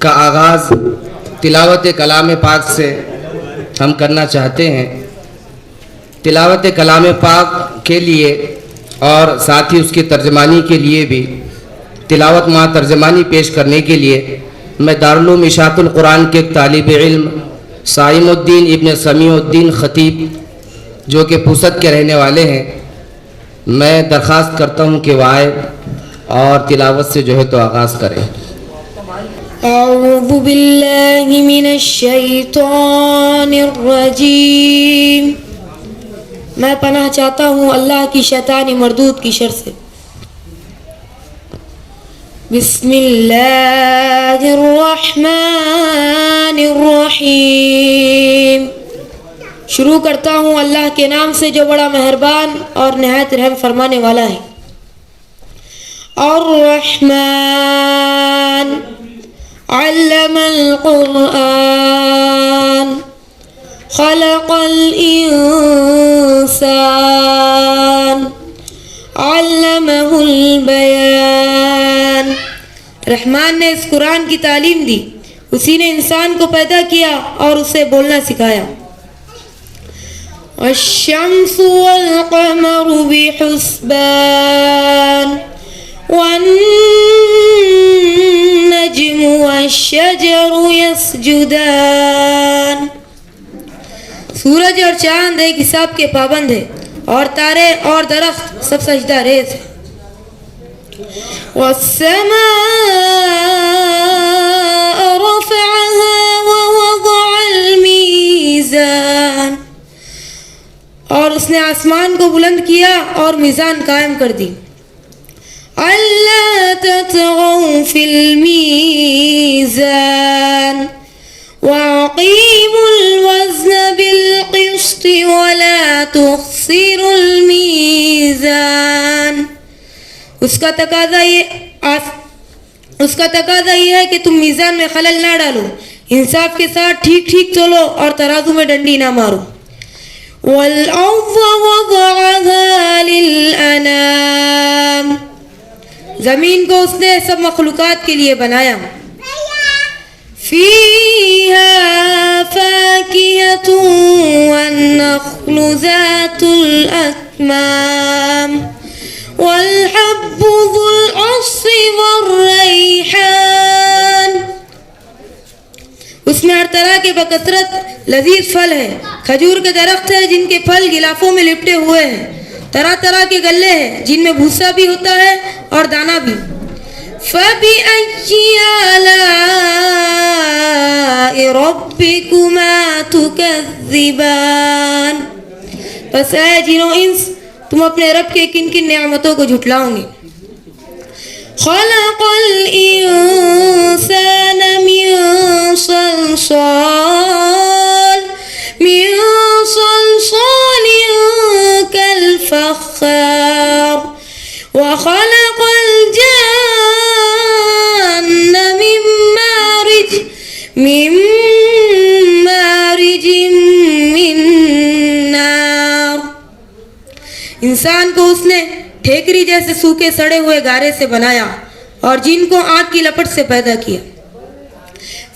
का आगाज़ तिलावत कलाम पाक से हम करना चाहते हैं। तिलावत कलाम पाक के लिए और साथ ही उसकी तर्जमानी के लिए भी तिलावत माँ तर्जमानी पेश करने के लिए मैं दारुल उलूम इशाअतुल कुरान के तालिब इल्म साइमुद्दीन इब्न समीउद्दीन ख़तीब जो कि पूसद के रहने वाले हैं, मैं दरख्वास्त करता हूँ कि वह आए और तिलावत से जो है तो आगाज़ करें। अऊज़ु बिल्लाहि मिनश शैतानिर रजीम। मैं पनाह चाहता हूँ अल्लाह की शैतानी मरदूद की शर से। बिस्मिल्लाहिर रहमानिर रहीम। शुरू करता हूँ अल्लाह के नाम से जो बड़ा मेहरबान और नहायत रहम फरमाने वाला है। अर्रहमान अल्लमल कुरआन खलक़ल इंसान अल्लमहुल बयान। रहमान ने इस कुरान की तालीम दी, उसी ने इंसान को पैदा किया और उसे बोलना सिखाया। अश्शम्सु वल क़मरु बिहुस्बान वन्नज्मु वश्शजरु यसजुदान। सूरज और चांद एक हिसाब के पाबंद है और तारे और दरख्त सब सजदा रेज़ है। वस्समाअ रफ़अहा ववज़अल मीज़ान। और उसने आसमान को बुलंद किया और मीज़ान कायम कर दी। अल्ला ततगौ फिल मीज़ान वअक़ीमुल वज़्न बिल क़िस्ति वला तुख़्सिरुल मीज़ान। उसका तकाज़ा ये है कि तुम मीज़ान में खलल ना डालो, इंसाफ के साथ ठीक ठीक चलो और तराजू में डंडी ना मारो। वल अर्ज़ वज़अहा लिल अनाम। ज़मीन को उसने सब मखलूक़ात के लिए बनाया। फ़ीहा फ़ाकिहतुन वन्नख़्लु ज़ातुल अक्माम वल हब्बु ज़ुल अस्फ़ि वर्रैहान। उसमें हर तरह के बकसरत लजीज फल है। खजूर के दरख्त है जिनके फल गिलाफों में लिपटे हुए हैं। तरह तरह के गल्ले हैं जिनमें भूसा भी होता है और दाना भी। फ़बिअय्यि आलाइ रब्बिकुमा तुकज़्ज़िबान। बस ऐ जिन्नो इंस, तुम अपने रब के किन किन नेमतों को झुटलाओगे। खलक़ल इंसान मिन सलसालिन कल फ़ख़्ख़ार व खलक़ल जन्न मिन मारिजिन मिन नार। इंसान को उसने ठेकरी जैसे सूखे सड़े हुए गारे से बनाया और जिनको आग की लपट से पैदा किया।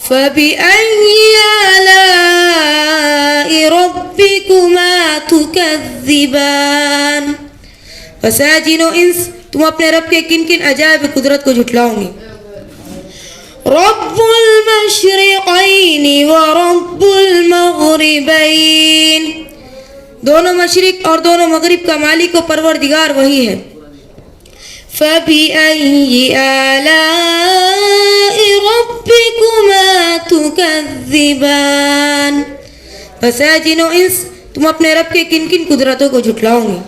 फ़बिअय्यि आलाइ रब्बिकुमा तुकज़्ज़िबान। बस ऐ जिन्नो इंस, तुम अपने रब के किन किन अजायब कुदरत को झुटलाओगे। रब्बुल मशरिक़ैनि व रब्बुल मग़रिबैन। दोनों मशरिक और दोनों मगरिब का मालिक व परवरदिगार वही है। फ़बिअय्यि आलाइ रब्बिकुमा तुकज़्ज़िबान। बस ऐ जिन्नो इंस, तुम अपने रब के किन किन कुदरतों को झुटलाओगे।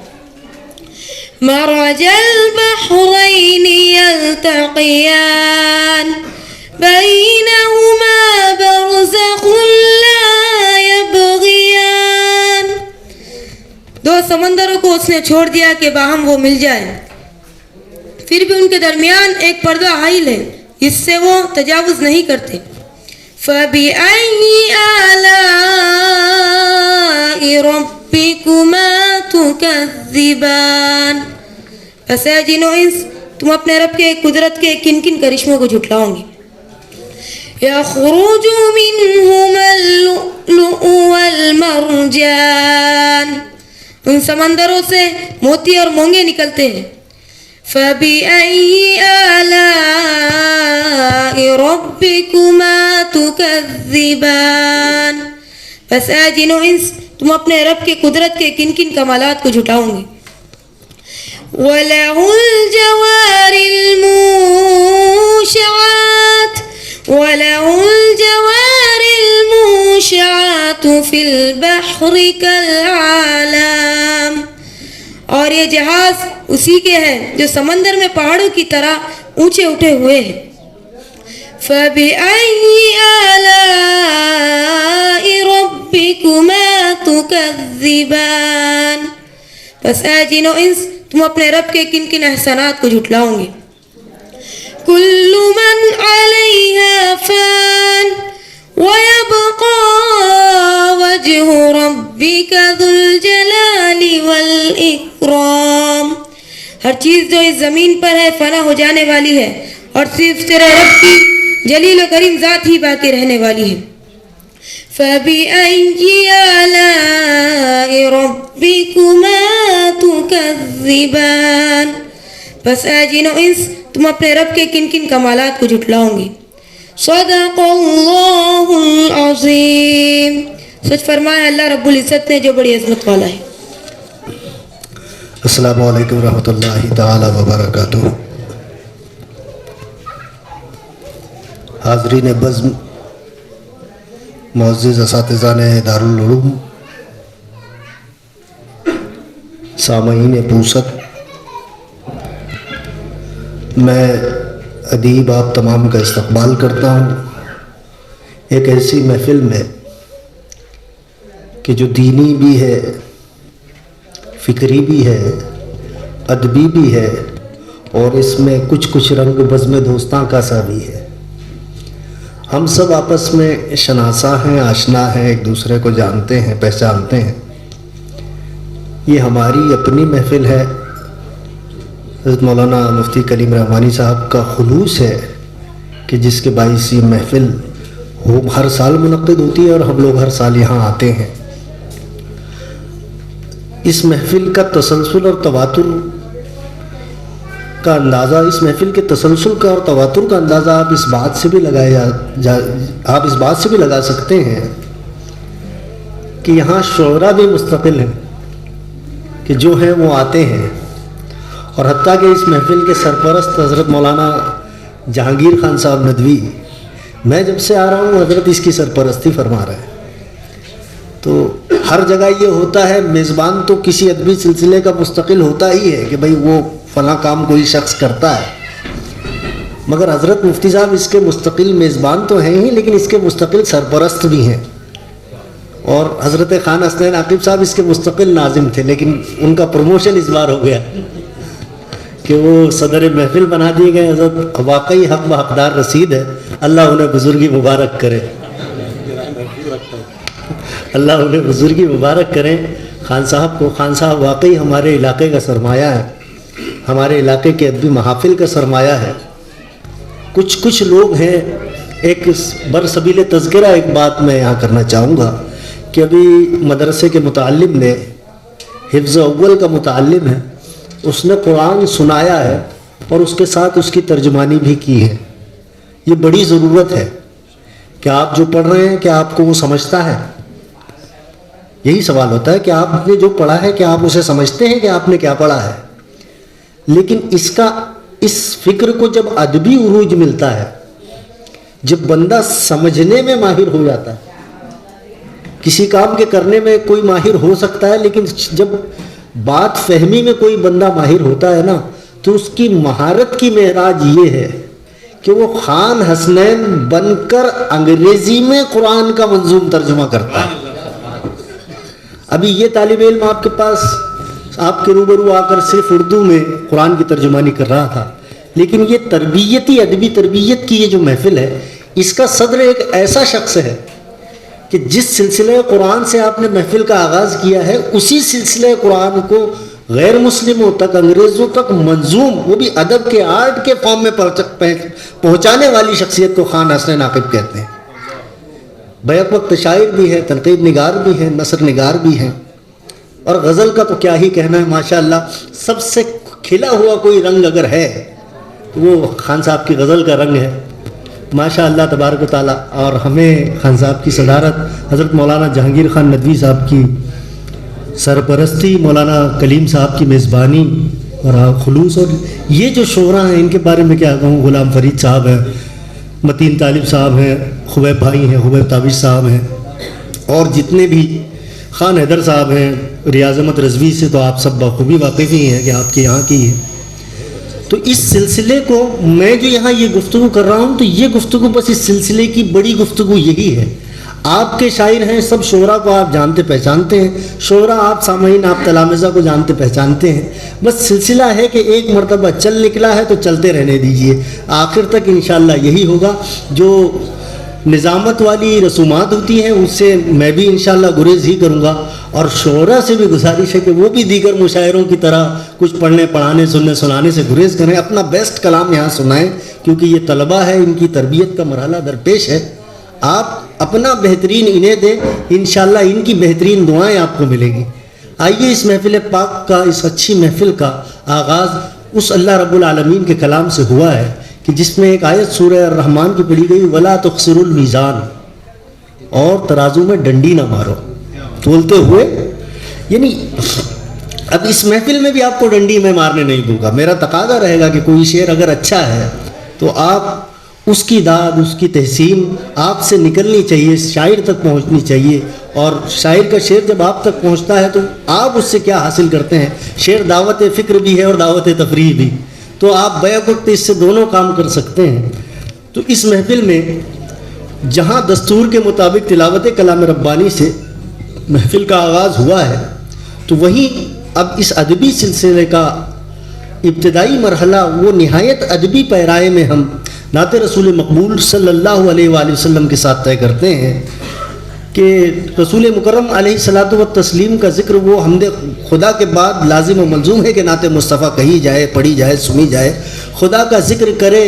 मरजल बहरैनि यल्तक़ियान बैनहुमा बरज़ख़ुन ला यबग़ियान। दो समंदरों को उसने छोड़ दिया कि बाहम वो मिल जाए, फिर भी उनके दरमियान एक पर्दा हाइल है, इससे वो तजावुज़ नहीं करते। फ़बिअय्यि आलाइ रब्बिकुमा तुकज़्ज़िबान। बस ऐ जिन्नो इंस, तुम अपने रब के कुदरत के किन किन करिश्मों को झुटलाओगे। यख़रुजु मिन्हुमा अल-लुअलुअ वल-मरजान, उन समंदरों से मोती और मोंगे निकलते हैं। फ़बिअय्यि आलाइ रब्बिकुमा तुकज़्ज़िबान, बस ऐ जिन और इंस, तुम अपने रब के कुदरत के किन किन कमालात को झुटाओगे। वलहुल जवारिल मूशात वलहुल जवारिल मूशात फिल बहरि कल आलम, और ये जहाज उसी के हैं जो समंदर में पहाड़ों की तरह ऊंचे उठे हुए हैं। फ़बिअय्यि आलाइ रब्बिकुमा तुकज़्ज़िबान, बस ऐ जिनो इंस, तुम अपने रब के किन किन एहसानात को झुटलाओगे। कुल्लु मन अलैहा फ़ान वयबक़ा वजहु रब्बिका ज़ुल जलाली वल इकराम, हर चीज़ जो इस ज़मीन पर है फना हो जाने वाली है, और सिर्फ तेरे रब की जलील व करीम ज़ात ही बाकी रहने वाली है। फ़बिअय्यि आलाइ रब्बिकुमा तुकज़्ज़िबान, बस ऐ जिनो इंस, तुम अपने रब के किन किन कमालात को झुटलाओगे। सदक़ल्लाहुल अज़ीम, सच फरमाया अल्लाह रब्बुल इज़्ज़त ने जो बड़ी अज़मत वाला है। अस्सलामु अलैकुम रहमतुल्लाहि ताला व बरकातुहू। हाज़रीन बज़्म, मुअज़्ज़िज़ असातिज़ाने दारुल उलूम, सामईन पूसत, मैं अदीब आप तमाम का इस्तक़बाल करता हूँ एक ऐसी महफ़िल में कि जो दीनी भी है, फ़िक्री भी है, अदबी भी है, और इसमें कुछ कुछ रंग बज़्म दोस्तां का सा भी है। हम सब आपस में शनासा हैं, आशना हैं, एक दूसरे को जानते हैं, पहचानते हैं। ये हमारी अपनी महफ़िल है। हज़रत मौलाना मुफ्ती कलीम रहमानी साहब का खुलूस है कि जिसके बाइस ये महफ़िल हर साल मुनक़्क़िद होती है और हम लोग हर साल यहाँ आते हैं। इस महफ़िल का तसलसल और तवातुर का अंदाज़ा, इस महफ़िल के तसलसल का और तवातुर का अंदाज़ा आप इस बात से भी आप इस बात से भी लगा सकते हैं कि यहाँ शुअरा भी मुस्तक़िल हैं कि जो हैं वो आते हैं, और हत्ता कि इस महफ़िल के सरपरस्त हज़रत मौलाना जहांगीर खान साहब नदवी, मैं जब से आ रहा हूँ हज़रत इसकी सरपरस्ती फरमा रहे हैं। तो हर जगह ये होता है, मेज़बान तो किसी अदबी सिलसिले का मुस्तकिल होता ही है कि भाई वो फ़लाँ काम कोई शख्स करता है, मगर हज़रत मुफ्ती साहब इसके मुस्तकिल मेज़बान तो हैं ही, लेकिन इसके मुस्तकिल सरपरस्त भी हैं। और हज़रत खान हसनैन आकिब साहब इसके मुस्तकिल नाज़िम थे, लेकिन उनका प्रमोशन इस बार हो गया कि वो सदर महफ़िल बना दिए गए। हज़रत वाकई हक़ व हक़दार रसीद है, अल्लाह उन्हें बुज़ुर्गी मुबारक करे, अल्लाह उन्हें बुज़ुर्गी मुबारक करें खान साहब को। खान साहब वाकई हमारे इलाके का सरमाया है, हमारे इलाके के अदबी महाफिल का सरमाया है। कुछ लोग हैं, एक बरसबील तज़किरा एक बात मैं यहाँ करना चाहूँगा कि अभी मदरसे के मुताल्लिम ने, हिफ्ज़ अव्वल का मुताल्लिम है, उसने कुरान सुनाया है और उसके साथ उसकी तर्जुमानी भी की है। ये बड़ी ज़रूरत है कि आप जो पढ़ रहे हैं क्या आपको वो समझता है। यही सवाल होता है कि आपने जो पढ़ा है क्या आप उसे समझते हैं कि आपने क्या पढ़ा है। लेकिन इस फ़िक्र को जब अदबी उरूज मिलता है, जब बंदा समझने में माहिर हो जाता है, किसी काम के करने में कोई माहिर हो सकता है, लेकिन जब बात फहमी में कोई बंदा माहिर होता है ना, तो उसकी महारत की मेराज ये है कि वो खान हसनैन बनकर अंग्रेजी में कुरान का मंजूम तर्जुमा करता है। अभी ये तालिब इल्म आपके पास, आपके रूबरू आकर सिर्फ उर्दू में कुरान की तर्जुमानी कर रहा था, लेकिन ये तरबियती अदबी तरबियत की ये जो महफिल है, इसका सदर एक ऐसा शख्स है कि जिस सिलसिले कुरान से आपने महफिल का आगाज़ किया है, उसी सिलसिले कुरान को गैर मुस्लिमों तक, अंग्रेज़ों तक मंजूम, वो भी अदब के आर्ट के फॉर्म में पहुंचाने वाली शख्सियत को खान हसन नाकिब कहते हैं। बैक वक्त शायर भी है, तनकीद निगार भी है, नसर निगार भी है, और गज़ल का तो क्या ही कहना है। माशाअल्लाह सबसे खिला हुआ कोई रंग अगर है तो वो खान साहब की गज़ल का रंग है माशाअल्लाह तबारक व तआला। और हमें खान साहब की सदारत, हज़रत मौलाना जहांगीर खान नदवी साहब की सरपरस्ती, मौलाना कलीम साहब की मेज़बानी और खुलूस, और ये जो शोरा हैं इनके बारे में क्या कहूँ। गुलाम फरीद साहब हैं, मतीन तालिब साहब हैं, खुबैब भाई हैं, खुबैब ताबिश साहब हैं, और जितने भी खान हैदर साहब हैं, रियाज़ अहमद रज़वी से तो आप सब बखूबी वाकिफ़ ही हैं कि आपके यहाँ की है। तो इस सिलसिले को मैं जो यहाँ ये गुफ्तगू कर रहा हूँ, तो ये गुफ्तगू बस इस सिलसिले की बड़ी गुफ्तगू यही है। आपके शायर हैं, सब शोरा को आप जानते पहचानते हैं, शोरा आप सामईन, आप तलामिज़ा को जानते पहचानते हैं। बस सिलसिला है कि एक मरतबा चल निकला है तो चलते रहने दीजिए, आखिर तक इंशाअल्लाह यही होगा। जो निज़ामत वाली रसूमात होती हैं उससे मैं भी इंशाअल्लाह गुरेज ही करूँगा, और शोरा से भी गुजारिश है कि वो भी दीगर मुशायरों की तरह कुछ पढ़ने पढ़ाने सुनने सुनाने से गुरेज करें, अपना बेस्ट कलाम यहाँ सुनाएं, क्योंकि ये तलबा है, इनकी तरबियत का मरहला दरपेश है। आप अपना बेहतरीन इन्हें दें, इंशाअल्लाह इनकी बेहतरीन दुआएं आपको मिलेगी। आइए इस महफिल पाक का, इस अच्छी महफिल का आगाज़ उस अल्लाह रब्बुल आलमीन के कलाम से हुआ है कि जिसमें एक आयत सूरह अर्रहमान की पढ़ी गई, वला तुखसिरुल मीज़ान, और तराजू में डंडी ना मारो तोलते हुए। यानी अब इस महफिल में भी आपको डंडी में मारने नहीं दूंगा। मेरा तकाजा रहेगा कि कोई शेर अगर अच्छा है तो आप उसकी दाद, उसकी तहसीन आपसे निकलनी चाहिए, शायर तक पहुंचनी चाहिए, और शायर का शेर जब आप तक पहुंचता है तो आप उससे क्या हासिल करते हैं। शेर दावत फ़िक्र भी है और दावत तफरीह भी, तो आप बैक वक्त इससे दोनों काम कर सकते हैं। तो इस महफिल में जहाँ दस्तूर के मुताबिक तिलावत कलाम रब्बानी से महफिल का आगाज़ हुआ है, तो वहीं अब इस अदबी सिलसिले का इब्तदाई मरहला वो निहायत अदबी पैराए में हम नात रसूल मकबूल सल्लल्लाहु अलैहि वसल्लम के साथ तय करते हैं कि रसूल मुकर्रम अलैहिस्सलातु व तस्लीम का ज़िक्र वो हमदे खुदा के बाद लाजिम व मलजूम है कि नात मुस्तफ़ा कही जाए, पढ़ी जाए, सुनी जाए। खुदा का ज़िक्र करे,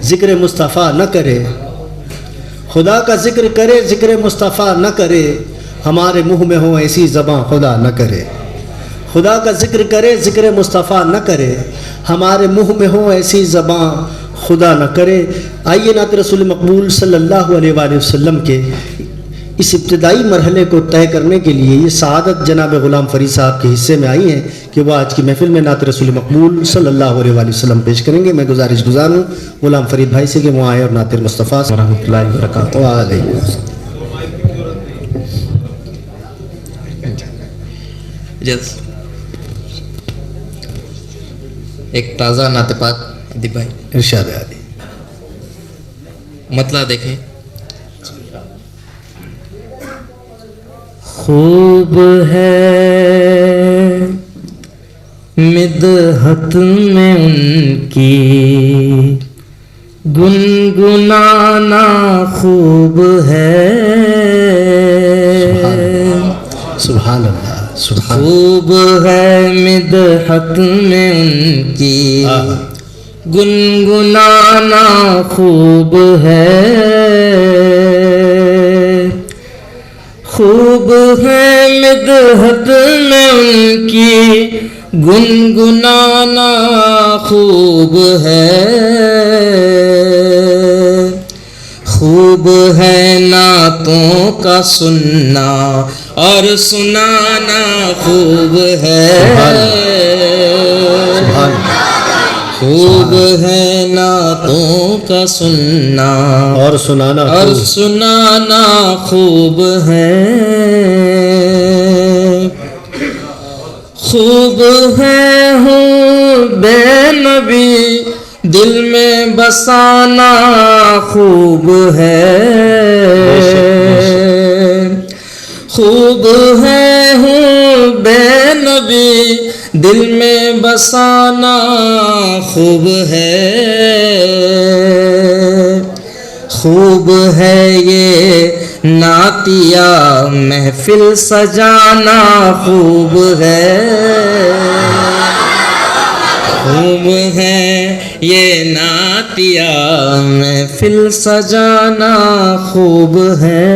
ज़िक्र मुस्तफ़ा न करे, खुदा का ज़िक्र करे, ज़िक्र मुस्तफ़ा न करे, हमारे मुँह में हो ऐसी ज़बां खुदा न करे। खुदा का ज़िक्र करे, ज़िक्र मुस्तफ़ा न करे, हमारे मुँह में हो ऐसी ज़बां खुदा न करे। आइए नात रसूल मकबूल सल्लल्लाहु अलैहि वसल्लम के इस इब्तदाई मरहले को तय करने के लिए ये सआदत जनाब ग़ुलाम फरीद साहब के हिस्से में आई हैं कि वह आज की महफिल में नात रसूल मकबूल सल्लल्लाहु अलैहि वसल्लम पेश करेंगे। मैं गुजारिश गुजार हूँ ग़ुलाम फरीद भाई से कि वो आए और नात मुस्तफ़ा रहमतुल्लाहि व बरकातहू। एक ताज़ा नात पाक अदीब भाई इरशाद आली मतला देखें। खूब है मिदहत में उनकी गुनगुनाना खूब है। सुभान अल्लाह, सुभान खूब है मिदहत में उनकी गुनगुनाना खूब है। खूब है मिदहत में उनकी गुनगुनाना खूब है। खूब है नातों का सुनना और सुनाना खूब है। खूब है नातों का सुनना और सुनाना खूब है। खूब है हूँ बेनबी दिल में बसाना खूब है। खूब है हूँ बेनबी दिल में बसाना खूब है। खूब है ये नातिया महफिल सजाना खूब है, खूब है ये नातिया महफिल सजाना खूब है।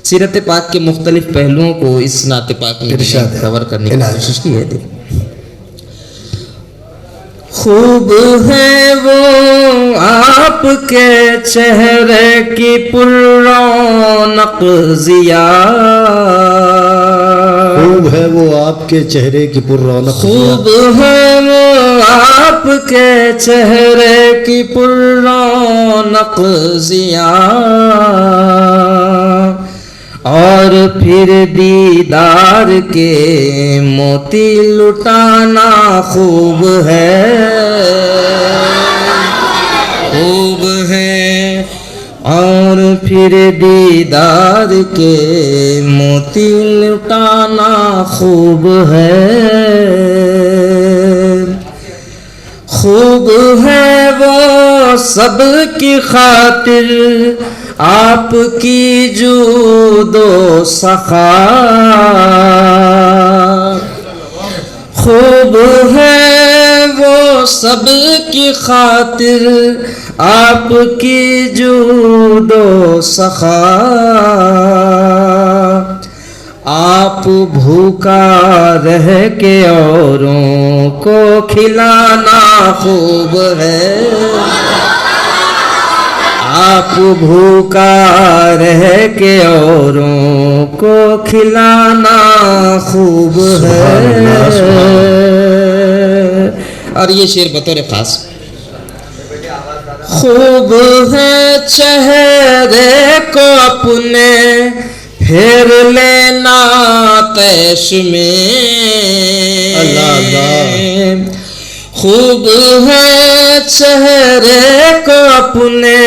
सीरत पाक के मुख्तलिफ पहलुओं को इस नाते पाक में कवर करने की कोशिश की है। खूब है वो आपके चेहरे की पुररौनक ज़िया, खूब है वो आपके चेहरे की पुररौनक, खूब है वो आपके चेहरे की पुररौनक ज़िया, और फिर दीदार के मोती लुटाना खूब है, खूब है, और फिर दीदार के मोती लुटाना खूब है। खूब है वो सबकी खातिर आपकी जूदो सखा, खूब है वो सबकी खातिर आपकी जूदो सखा, आप भूखा रह के औरों को खिलाना खूब है, आप भूखा रह के औरों को खिलाना खूब है। और ये शेर बतौर खास, खूब है चेहरे को अपने फेर लेना तैश में, अल्लाह, खूब है चेहरे को अपने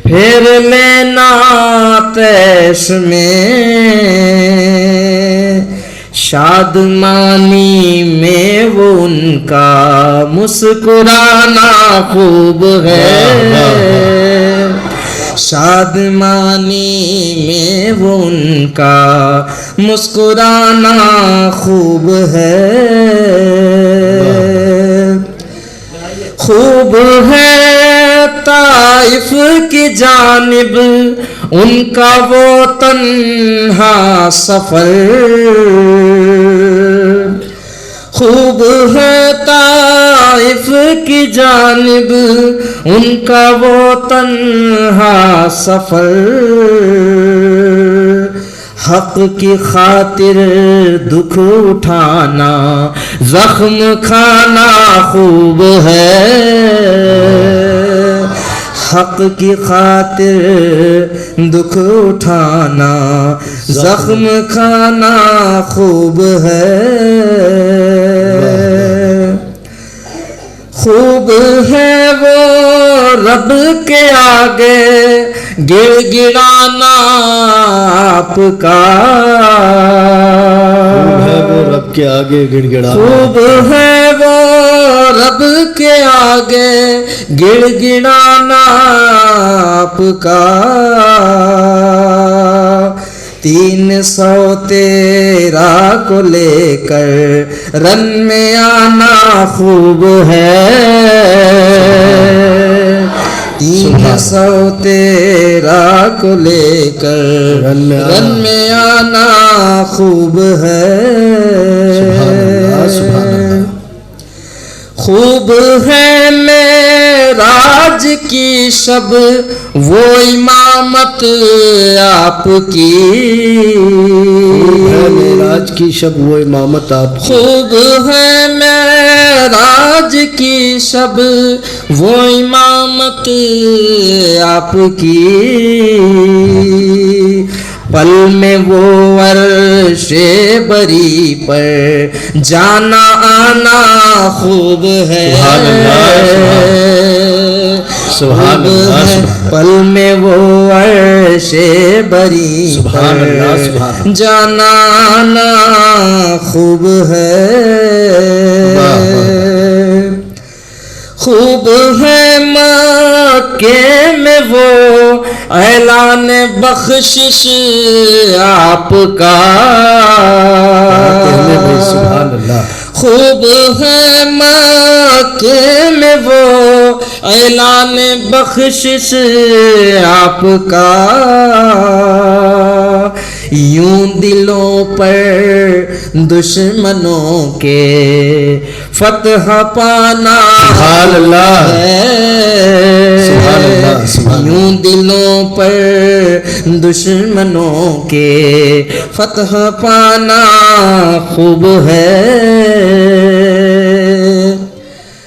फेर लेना तैश में, शादमानी में वो उनका मुस्कुराना खूब है, शादमानी में वो उनका मुस्कुराना खूब है। खूब है ताइफ की जानिब उनका वो तन्हा सफर, खूब है ताइफ की जानिब उनका वो तन्हा सफर, हक की खातिर दुख उठाना जख्म खाना खूब है, हक की खातिर दुख उठाना जख्म खाना खूब है। खूब है वो रब के आगे गिड़गिड़ाना आपका, खूब है वो रब के आगे गिड़गिड़ाना, खूब है वो रब के आगे गिड़गिड़ाना आपका, 313 को लेकर रन में आना खूब है, 313 को लेकर रन में आना खूब है। खूब है मेराज की शब वो इमामत आपकी, खूब है मेराज की शब वो इमामत आपकी, खूब है मेराज की शब वो इमामत आपकी, पल में वो अर्शे बरी पर जाना आना खूब है, सुभान अल्लाह, पल में वो अर्शे बरी पर जाना आना खूब है। खूब है मक्के में वो ऐलान बख्शिश आपका, कहने में सुभान अल्लाह। खूब है मक्के में वो ऐलान बख्शिश आपका, यूं दिलों पर दुश्मनों के फतह पाना सुभान अल्लाह, सुभान अल्लाह, सुभान अल्लाह। यूं दिलों पर दुश्मनों के फतह पाना खूब है।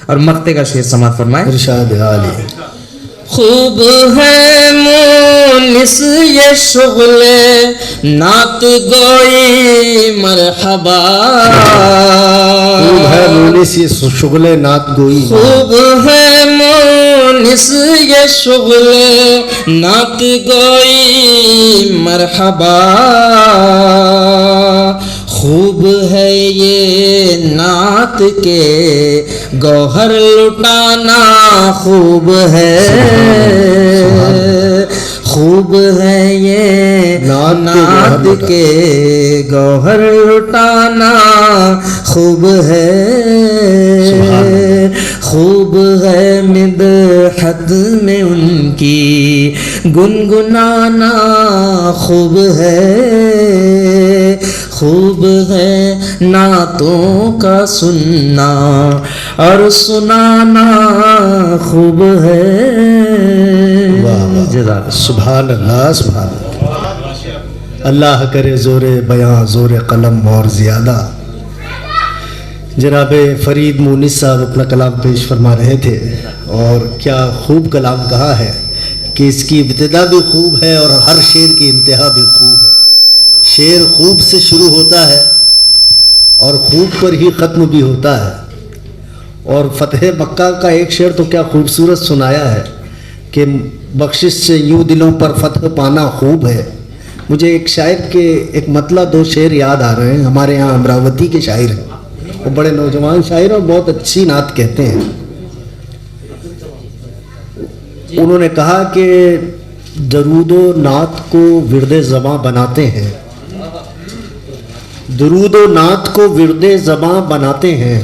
और मक्ते का शेर समाप्त फरमाए। इरशाद आली। खूब है मुनिस ये शुगले नात गोई मरहबा, खूब है मुनिस ये शुगले नात गोई, खूब है मुनिस ये शुगले नात गोई मरहबा, खूब है ये नात के गौहर लुटाना खूब है, खूब है ये नात के गौहर लुटाना खूब है, खूब है मिदहत में उनकी गुनगुनाना खूब है, खूब है नातों का सुनना और सुनाना खूब है। सुभान अल्लाह, सुभान अल्लाह। अल्लाह करे ज़ोरे बयां ज़ोरे कलम और ज़्यादा। जनाब फरीद मुनिस साहब अपना कलाम पेश फरमा रहे थे और क्या खूब कलाम कहा है कि इसकी इब्तिदा भी खूब है और हर शेर की इंतहा भी खूब है। शेर खूब से शुरू होता है और खूब पर ही ख़त्म भी होता है। और फतेह मक्का का एक शेर तो क्या खूबसूरत सुनाया है कि बख्शिश से यूँ दिलों पर फतह पाना खूब है। मुझे एक शायर के एक मतलब दो शेर याद आ रहे हैं। हमारे यहाँ अमरावती के शायर हैं, वो बड़े नौजवान शायर और बहुत अच्छी नात कहते हैं। उन्होंने कहा कि दरूदो नात को विरदे ज़बां बनाते हैं, दरूदो नात को विरदे ज़बां बनाते हैं,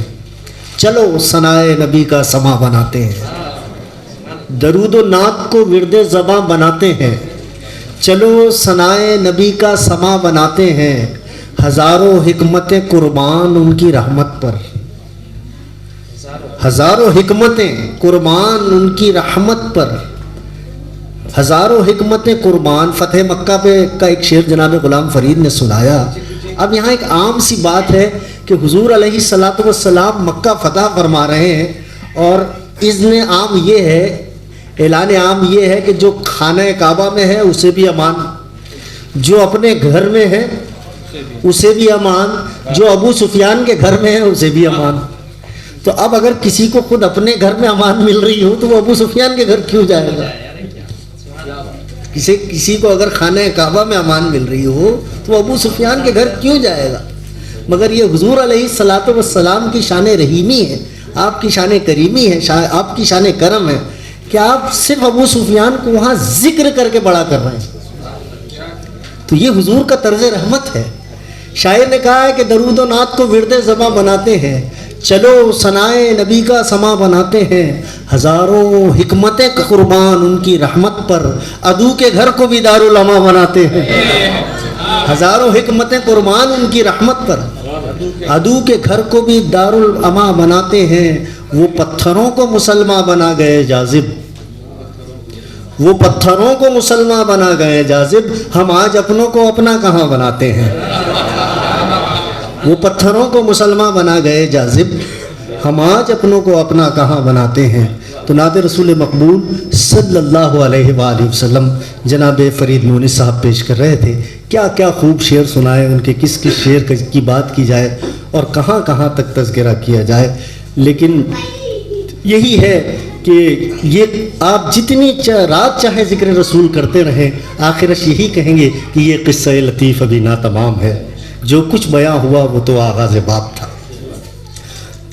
चलो सनाए नबी का समा बनाते हैं। दरूदो नात को विरदे ज़बां बनाते हैं, चलो सनाए नबी का समा बनाते हैं। हज़ारों हिकमतें कुर्बान उनकी रहमत पर, हज़ारों हिकमतें कुर्बान उनकी रहमत पर, हज़ारों हिकमतें कुर्बान। फतेह मक्का पे का एक शेर जनाब ग़ुलाम फ़रीद ने सुनाया। अब यहाँ एक आम सी बात है कि हुजूर अलैहिस्सलातु वस्सलाम मक्का फ़तह फरमा रहे हैं और इज़्न आम ये है, ऐलान आम ये है कि जो खाना काबा में है उसे भी अमान, जो अपने घर में है उसे भी अमान, जो अबू सुफियान के घर में है उसे भी अमान। तो अब अगर किसी को खुद अपने घर में अमान मिल रही हो तो वो अबू सुफियान के घर क्यों जाएगा? किसी को अगर खाना काबा में अमान मिल रही हो तो वो अबू सुफियान के घर क्यों जाएगा? मगर ये हुजूर अलैहिस्सलातु वस्सलाम की शान रहीमी है, आपकी शान करीमी है, आपकी शान करम है कि आप सिर्फ अबू सुफियान को वहाँ जिक्र करके बड़ा कर रहे हैं। तो ये हुजूर का तर्ज रहमत है। शायर ने कहा है कि दरूद व नात को विरदे ज़बां बनाते हैं, चलो सनाए नबी का समा बनाते हैं। हज़ारों हिकमतें कुर्बान उनकी रहमत पर, अदू के घर को भी दारुल अमा बनाते हैं। हज़ारों हिकमतें कुर्बान उनकी रहमत पर, अदू के घर को भी दारुल अमा बनाते हैं। वो पत्थरों को मुसलमान बना गए जाजिब, वो पत्थरों को मुसलमान बना गए जाजिब, हम आज अपनों को अपना कहाँ बनाते हैं। वो पत्थरों को मुसलमान बना गए जाजिब, हम आज अपनों को अपना कहाँ बनाते हैं। तो नाते रसूल मकबूल सल्लल्लाहु अलैहि वसल्लम जनाब फरीद मुनिस साहब पेश कर रहे थे। क्या क्या खूब शेर सुनाए, उनके किस किस शेर की बात की जाए और कहाँ कहाँ तक तज़किरा किया जाए। लेकिन यही है कि ये आप जितनी रात चाहे ज़िक्र रसूल करते रहें, आखिरश यही कहेंगे कि ये क़िस्सा लतीफ़ अभी ना तमाम है, जो कुछ बयां हुआ वो तो आगाज़ बाब था।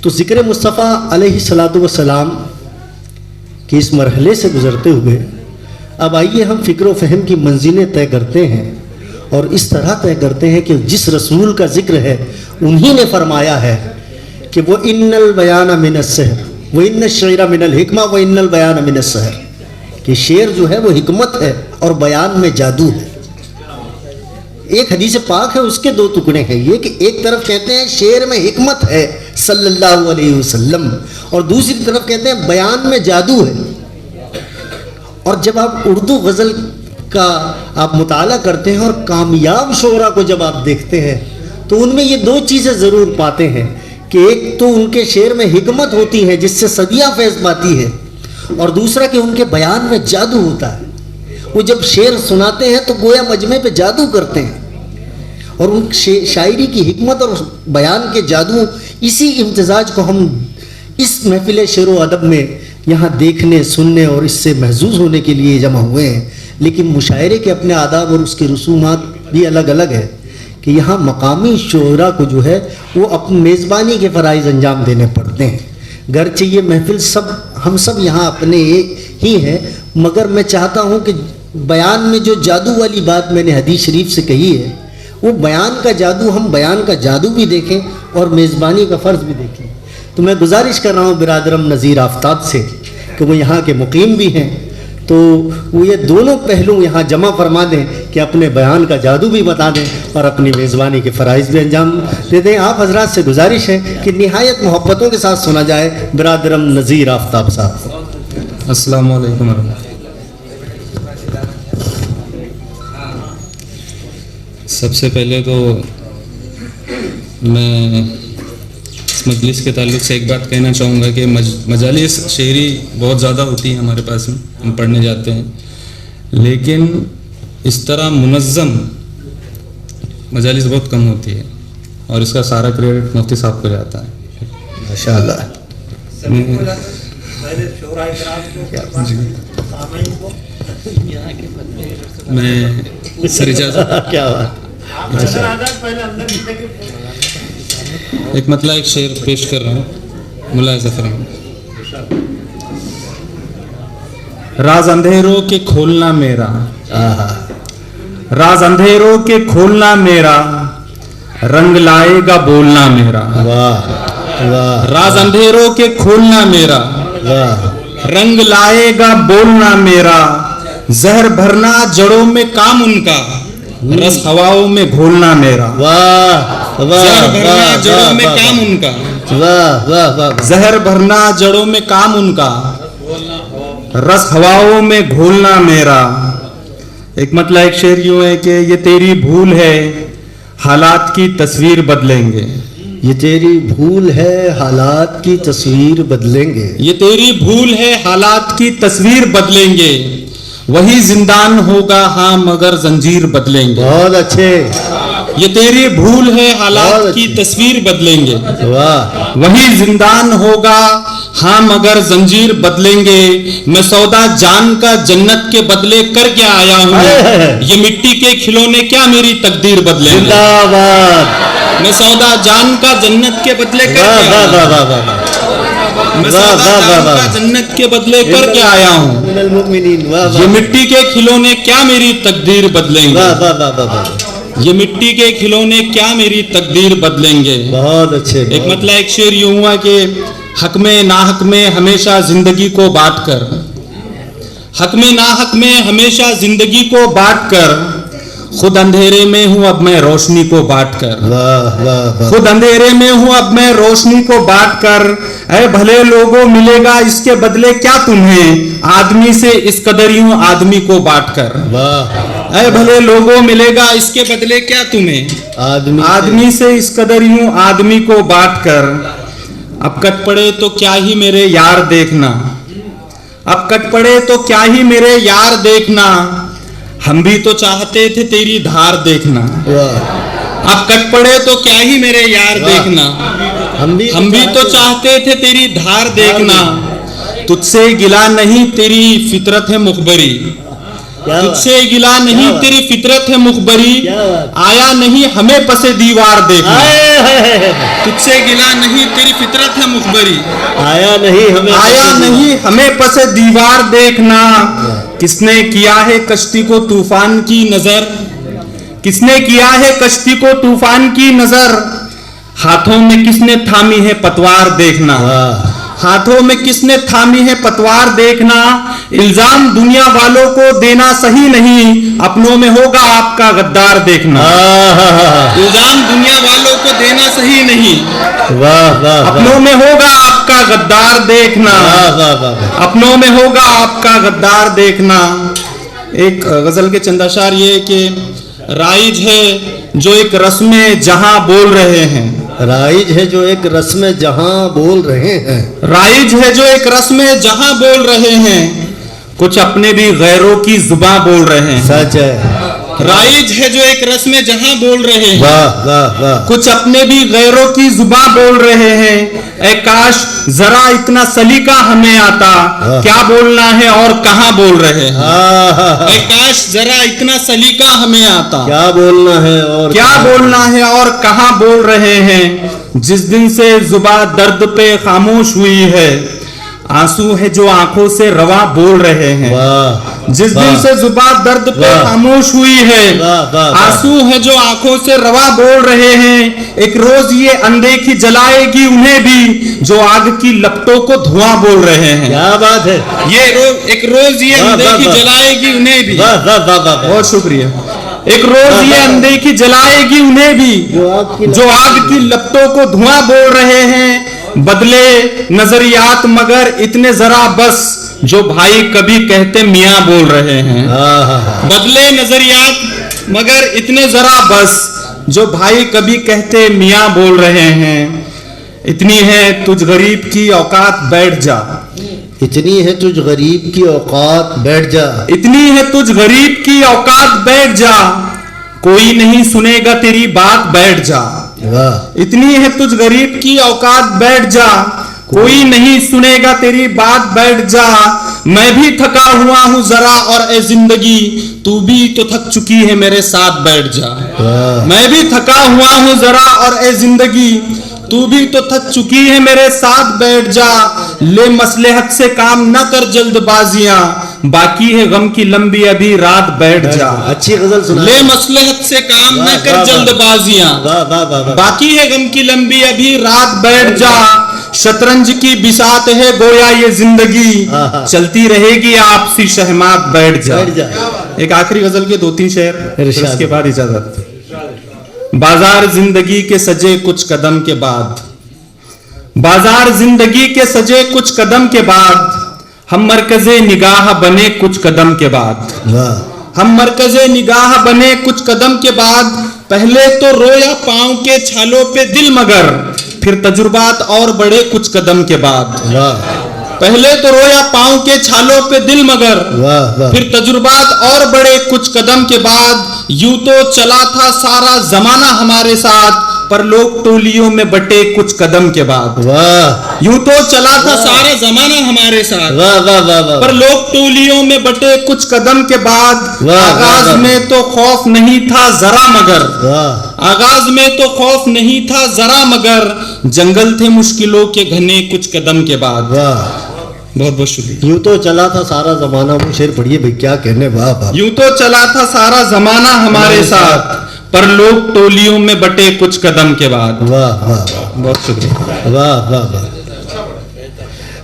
तो ज़िक्र मुस्तफ़ा अलैहिस्सलातु वस्सलाम कि इस मरहले से गुजरते हुए अब आइए हम फ़िक्र व फहम की मंजिलें तय करते हैं और इस तरह तय करते हैं कि जिस रसूल का जिक्र है उन्हीं ने फरमाया है कि वो इन्नल बयान मिनस सहर व इन्न शेरा मिनल हिकमा व इन्नल बयान मिनस सहर, कि शेर जो है वो हिकमत है और बयान में जादू है। एक हदीस पाक है उसके दो टुकड़े हैं ये कि एक तरफ कहते हैं शेर में हिकमत है सल्लल्लाहु अलैहि वसल्लम और दूसरी तरफ कहते हैं बयान में जादू है। और जब आप उर्दू गज़ल का आप मुताला करते हैं और कामयाब शोरा को जब आप देखते हैं तो उनमें ये दो चीज़ें ज़रूर पाते हैं कि एक तो उनके शेर में हिकमत होती है जिससे सदियाँ फैज़ पाती है और दूसरा कि उनके बयान में जादू होता है। वो जब शेर सुनाते हैं तो गोया मजमे पे जादू करते हैं और उन शायरी की हिकमत और बयान के जादू, इसी इम्तिजाज को हम इस महफिल शेर व अदब में यहाँ देखने सुनने और इससे महजूज होने के लिए जमा हुए हैं। लेकिन मुशायरे के अपने आदाब और उसके रसूमात भी अलग अलग है कि यहाँ मकामी शोरा को जो है वो अपनी मेज़बानी के फ़राइज़ अंजाम देने पड़ते हैं। गर्चे ये महफिल हम सब यहाँ अपने ही हैं, मगर मैं चाहता हूँ कि बयान में जो जादू वाली बात मैंने हदीस शरीफ से कही है वो बयान का जादू, हम बयान का जादू भी देखें और मेज़बानी का फ़र्ज़ भी देखें। तो मैं गुजारिश कर रहा हूँ बिरादरम नज़ीर आफ्ताब से कि वो यहाँ के मुकीम भी हैं तो वो ये दोनों पहलू यहाँ जमा फरमा दें कि अपने बयान का जादू भी बता दें और अपनी मेज़बानी के फ़राइज़ भी अंजाम दे दें। आप हजरात से गुजारिश है कि निहायत मोहब्बतों के साथ सुना जाए बिरादरम नज़ीर आफ्ताब साहब। अस्सलाम वालेकुम। सबसे पहले तो मैं इस मजलिस के ताल्लुक़ से एक बात कहना चाहूँगा कि मजालिस शेरी बहुत ज़्यादा होती है हमारे पास में, हम पढ़ने जाते हैं, लेकिन इस तरह मुनज़्ज़म मजालिस बहुत कम होती है और इसका सारा क्रेडिट मुफ्ती साहब को जाता है माशाअल्लाह। मैं सर इजाज़त क्या बात, एक मतलब एक शेर पेश कर रहा हूँ, मुलाहिज़ा फरमाएं। राज अंधेरों के खोलना मेरा, राज अंधेरों के खोलना मेरा, रंग लाएगा बोलना मेरा। वाह वाह, राज अंधेरों के खोलना मेरा, वाह रंग लाएगा बोलना मेरा, जहर भरना जड़ों में काम उनका, रस हवाओं में घोलना मेरा। वाह वाह, जहर भरना जड़ों में काम उनका, वाह वाह वाह, जहर भरना जड़ों में काम उनका, रस हवाओं में घोलना मेरा। एक मतलब एक शेर यूं है कि ये तेरी भूल है हालात की तस्वीर बदलेंगे, ये तेरी भूल है हालात की तस्वीर बदलेंगे, ये तेरी भूल है हालात की तस्वीर बदलेंगे, वही जिंदान होगा हाँ मगर जंजीर बदलेंगे। बहुत अच्छे, ये तेरी भूल है हालात बहुत की अच्छी। तस्वीर बदलेंगे, वाह वही जिंदान होगा हाँ मगर जंजीर बदलेंगे। मैं सौदा जान का जन्नत के बदले करके आया हूँ, ये मिट्टी के खिलौने क्या मेरी तकदीर बदलेंगे। जिंदाबाद, मैं सौदा जान का जन्नत के बदले वाह करके वाह आया वाह हूँ, वाह वाह, मैं वाह, सौदा वाह, जान वाह, का वाह। जन्नत के बदले करके आया हूँ, मिनल मुमिनीन, वाह ये वाह मिट्टी के खिलौने क्या मेरी तकदीर बदलेंगे। वाह वाह वाह वाह वाह, ये मिट्टी के खिलौने क्या मेरी तकदीर बदलेंगे। बहुत अच्छे, एक मतलब एक शेर यूं हुआ कि हक में नाहक में हमेशा जिंदगी को बांट कर, हक में नाहक में हमेशा जिंदगी को बांट कर, खुद अंधेरे में हूं अब मैं रोशनी को बांट कर, वाह वाह वाह, खुद अंधेरे में हूं अब मैं रोशनी को बांट कर, ऐ भले लोगों मिलेगा इसके बदले क्या तुम्हें, आदमी से इस कदर यूं आदमी को बांट कर, वाह ऐ भले लोगों मिलेगा इसके बदले क्या तुम्हें, आदमी से इस कदर यूं आदमी को बांट कर। अब कट पड़े तो क्या ही मेरे यार देखना, अब कट पड़े तो क्या ही मेरे यार देखना, हम भी तो चाहते थे तेरी धार देखना। वाह, अब कट पड़े तो क्या ही मेरे यार देखना, हम भी तो चाहते थे तेरी धार देखना, तुझसे गिला नहीं तेरी फितरत है मुखबरी, क्या तुझसे गिला नहीं क्या बात? तेरी फितरत है मुखबरी, क्या बात? आया नहीं हमें पसे दीवार देखना। हाय, हाय, हाय, हाय। तुझसे गिला नहीं तेरी फितरत है मुखबरी, आया नहीं हमें आया नहीं हमें पसे दीवार देखना। किसने किया है कश्ती को तूफान की नजर, किसने किया है कश्ती को तूफान की नजर, हाथों में किसने थामी है पतवार देखना। वाह। हाथों में किसने थामी है पतवार देखना। इल्जाम दुनिया वालों को देना सही नहीं, अपनों में होगा आपका गद्दार देखना। इल्जाम दुनिया वालों को देना सही नहीं, वाह वाह अपनों में होगा आपका गद्दार देखना। वाह वाह वाह। अपनों में होगा आपका गद्दार देखना। एक गजल के चंदाशार ये कि राइज है जो एक रस्म जहां बोल रहे हैं, राइज है जो एक रस्म जहां बोल रहे हैं, राइज है जो एक रस्म जहां बोल रहे हैं, कुछ अपने भी गैरों की जुबां बोल रहे हैं। सच है। राइज है जो एक रस्म जहां बोल रहे हैं, वाह वाह वाह। कुछ अपने भी गैरों की जुबां बोल रहे हैं। ऐ काश जरा इतना सलीका हमें आता, क्या बोलना है और कहां बोल रहे हैं। ऐ काश जरा इतना सलीका हमें आता, क्या बोलना है और क्या बोलना है और कहां बोल रहे हैं। जिस दिन से जुबां दर्द पे खामोश हुई है, आंसू है जो आंखों से रवा बोल रहे हैं। वाह। जिस दिन से जुबां दर्द पे वाह। खामोश हुई है, वाह, वाह, वाह। आंसू है जो आंखों से रवा बोल रहे हैं। एक रोज ये अनदेखी जलाएगी उन्हें भी, जो आग की लपटों को धुआं बोल रहे हैं। क्या बात है। एक रोज ये वाह, वाह, अनदेखी वाह। जलाएगी उन्हें भी। वाह वाह वाह वाह। बहुत शुक्रिया। एक रोज ये अनदेखी जलाएगी उन्हें भी, जो आग की लपटों को धुआं बोल रहे हैं। बदले नजरियात मगर इतने जरा बस, जो भाई कभी कहते मियां बोल रहे हैं। बदले नजरियात मगर इतने जरा बस, जो भाई कभी कहते मियां बोल रहे हैं। इतनी है तुझ गरीब की औकात बैठ जा, इतनी है तुझ गरीब की औकात बैठ जा, इतनी है तुझ गरीब की औकात बैठ जा, कोई नहीं सुनेगा तेरी बात बैठ जा। वाह। इतनी है तुझ गरीब की औकात बैठ जा, कोई नहीं सुनेगा तेरी बात बैठ जा। मैं भी थका हुआ हूँ जरा और ए जिंदगी, तू भी तो थक चुकी है मेरे साथ बैठ जा। वाह। मैं भी थका हुआ हूँ जरा और ए जिंदगी, तू भी तो थक चुकी है मेरे साथ बैठ जा। ले मसलहत से काम न कर जल्दबाजियां, बाकी है गम की लंबी अभी रात बैठ जा। अच्छी गजल सुना। ले मसलहत से काम न कर जल्दबाजियां, वाह वाह वाह वाह। बाकी है गम की लंबी अभी रात बैठ जा। शतरंज की बिसात है गोया ये जिंदगी, चलती रहेगी आपसी शहमात बैठ जा। बैठ जा। एक आखिरी गजल के 2-3 शेर, इरशाद। उसके बाद इजाजत। बाजार जिंदगी के सजे कुछ कदम के बाद, बाजार जिंदगी के सजे कुछ कदम के बाद, हम मरकजे निगाह बने कुछ कदम के बाद। वाह। हम मरकजे निगाह बने कुछ कदम के बाद, पहले तो रोया पांव के छालों पे दिल मगर, फिर तजुर्बात और बड़े कुछ कदम के बाद। वाह। पहले तो रोया पांव के छालों पे दिल मगर, वाह वाह। फिर तजुर्बात और बड़े कुछ कदम के बाद। यूं तो चला था सारा जमाना हमारे साथ, पर लोग टोलियों में बटे कुछ कदम के बाद। वाह। यूं तो चला था सारा जमाना हमारे साथ, वाह वाह वाह वाह। पर लोग टोलियों में बटे कुछ कदम के बाद। वाह, आगाज वाह, वाह। में तो खौफ नहीं था जरा मगर, वाह। आगाज में तो खौफ नहीं था जरा मगर, जंगल थे मुश्किलों के घने कुछ कदम के बाद। वाह। बहुत बहुत शुक्रिया। यूं तो चला था सारा जमाना, वो शेर पढ़िए भाई, क्या कहने। वाह वाह। यूं तो चला था सारा जमाना हमारे साथ, पर लोग टोलियों में बटे कुछ कदम के बाद। वाह वाह वाह। बहुत शुक्रिया। वाह वाह वाह।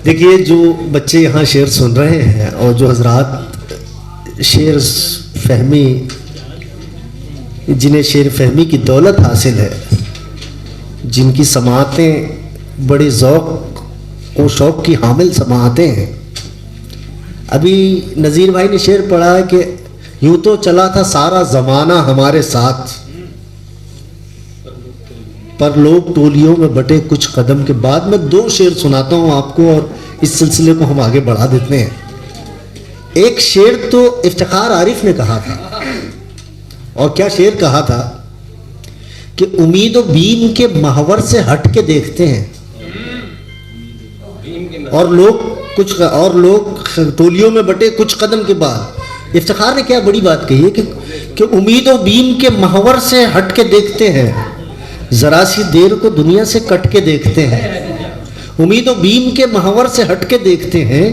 देखिए, जो बच्चे यहाँ शेर सुन रहे हैं और जो हजरात शेर फहमी, जिन्हें शेर फहमी की दौलत हासिल है, जिनकी समाअतें बड़ी ज़ौक़ और शौक़ की हामिल समाअतें हैं। अभी नज़ीर भाई ने शेर पढ़ा है कि यूं तो चला था सारा ज़माना हमारे साथ, पर लोग टोलियों में बटे कुछ कदम के बाद। मैं 2 शेर सुनाता हूँ आपको और इस सिलसिले को हम आगे बढ़ा देते हैं। एक शेर तो इफ्तिखार आरिफ ने कहा था, और क्या शेर कहा था कि उम्मीद और बीम के महवर से हट के देखते हैं, और लोग टोलियों में बटे कुछ कदम के बाद, इफ्तिखार ने क्या बड़ी बात कही है कि उम्मीद और बीम के महवर से हट के देखते हैं, ज़रा सी देर को दुनिया से कट के देखते हैं। उम्मीद और बीम के महवर से हट के देखते हैं,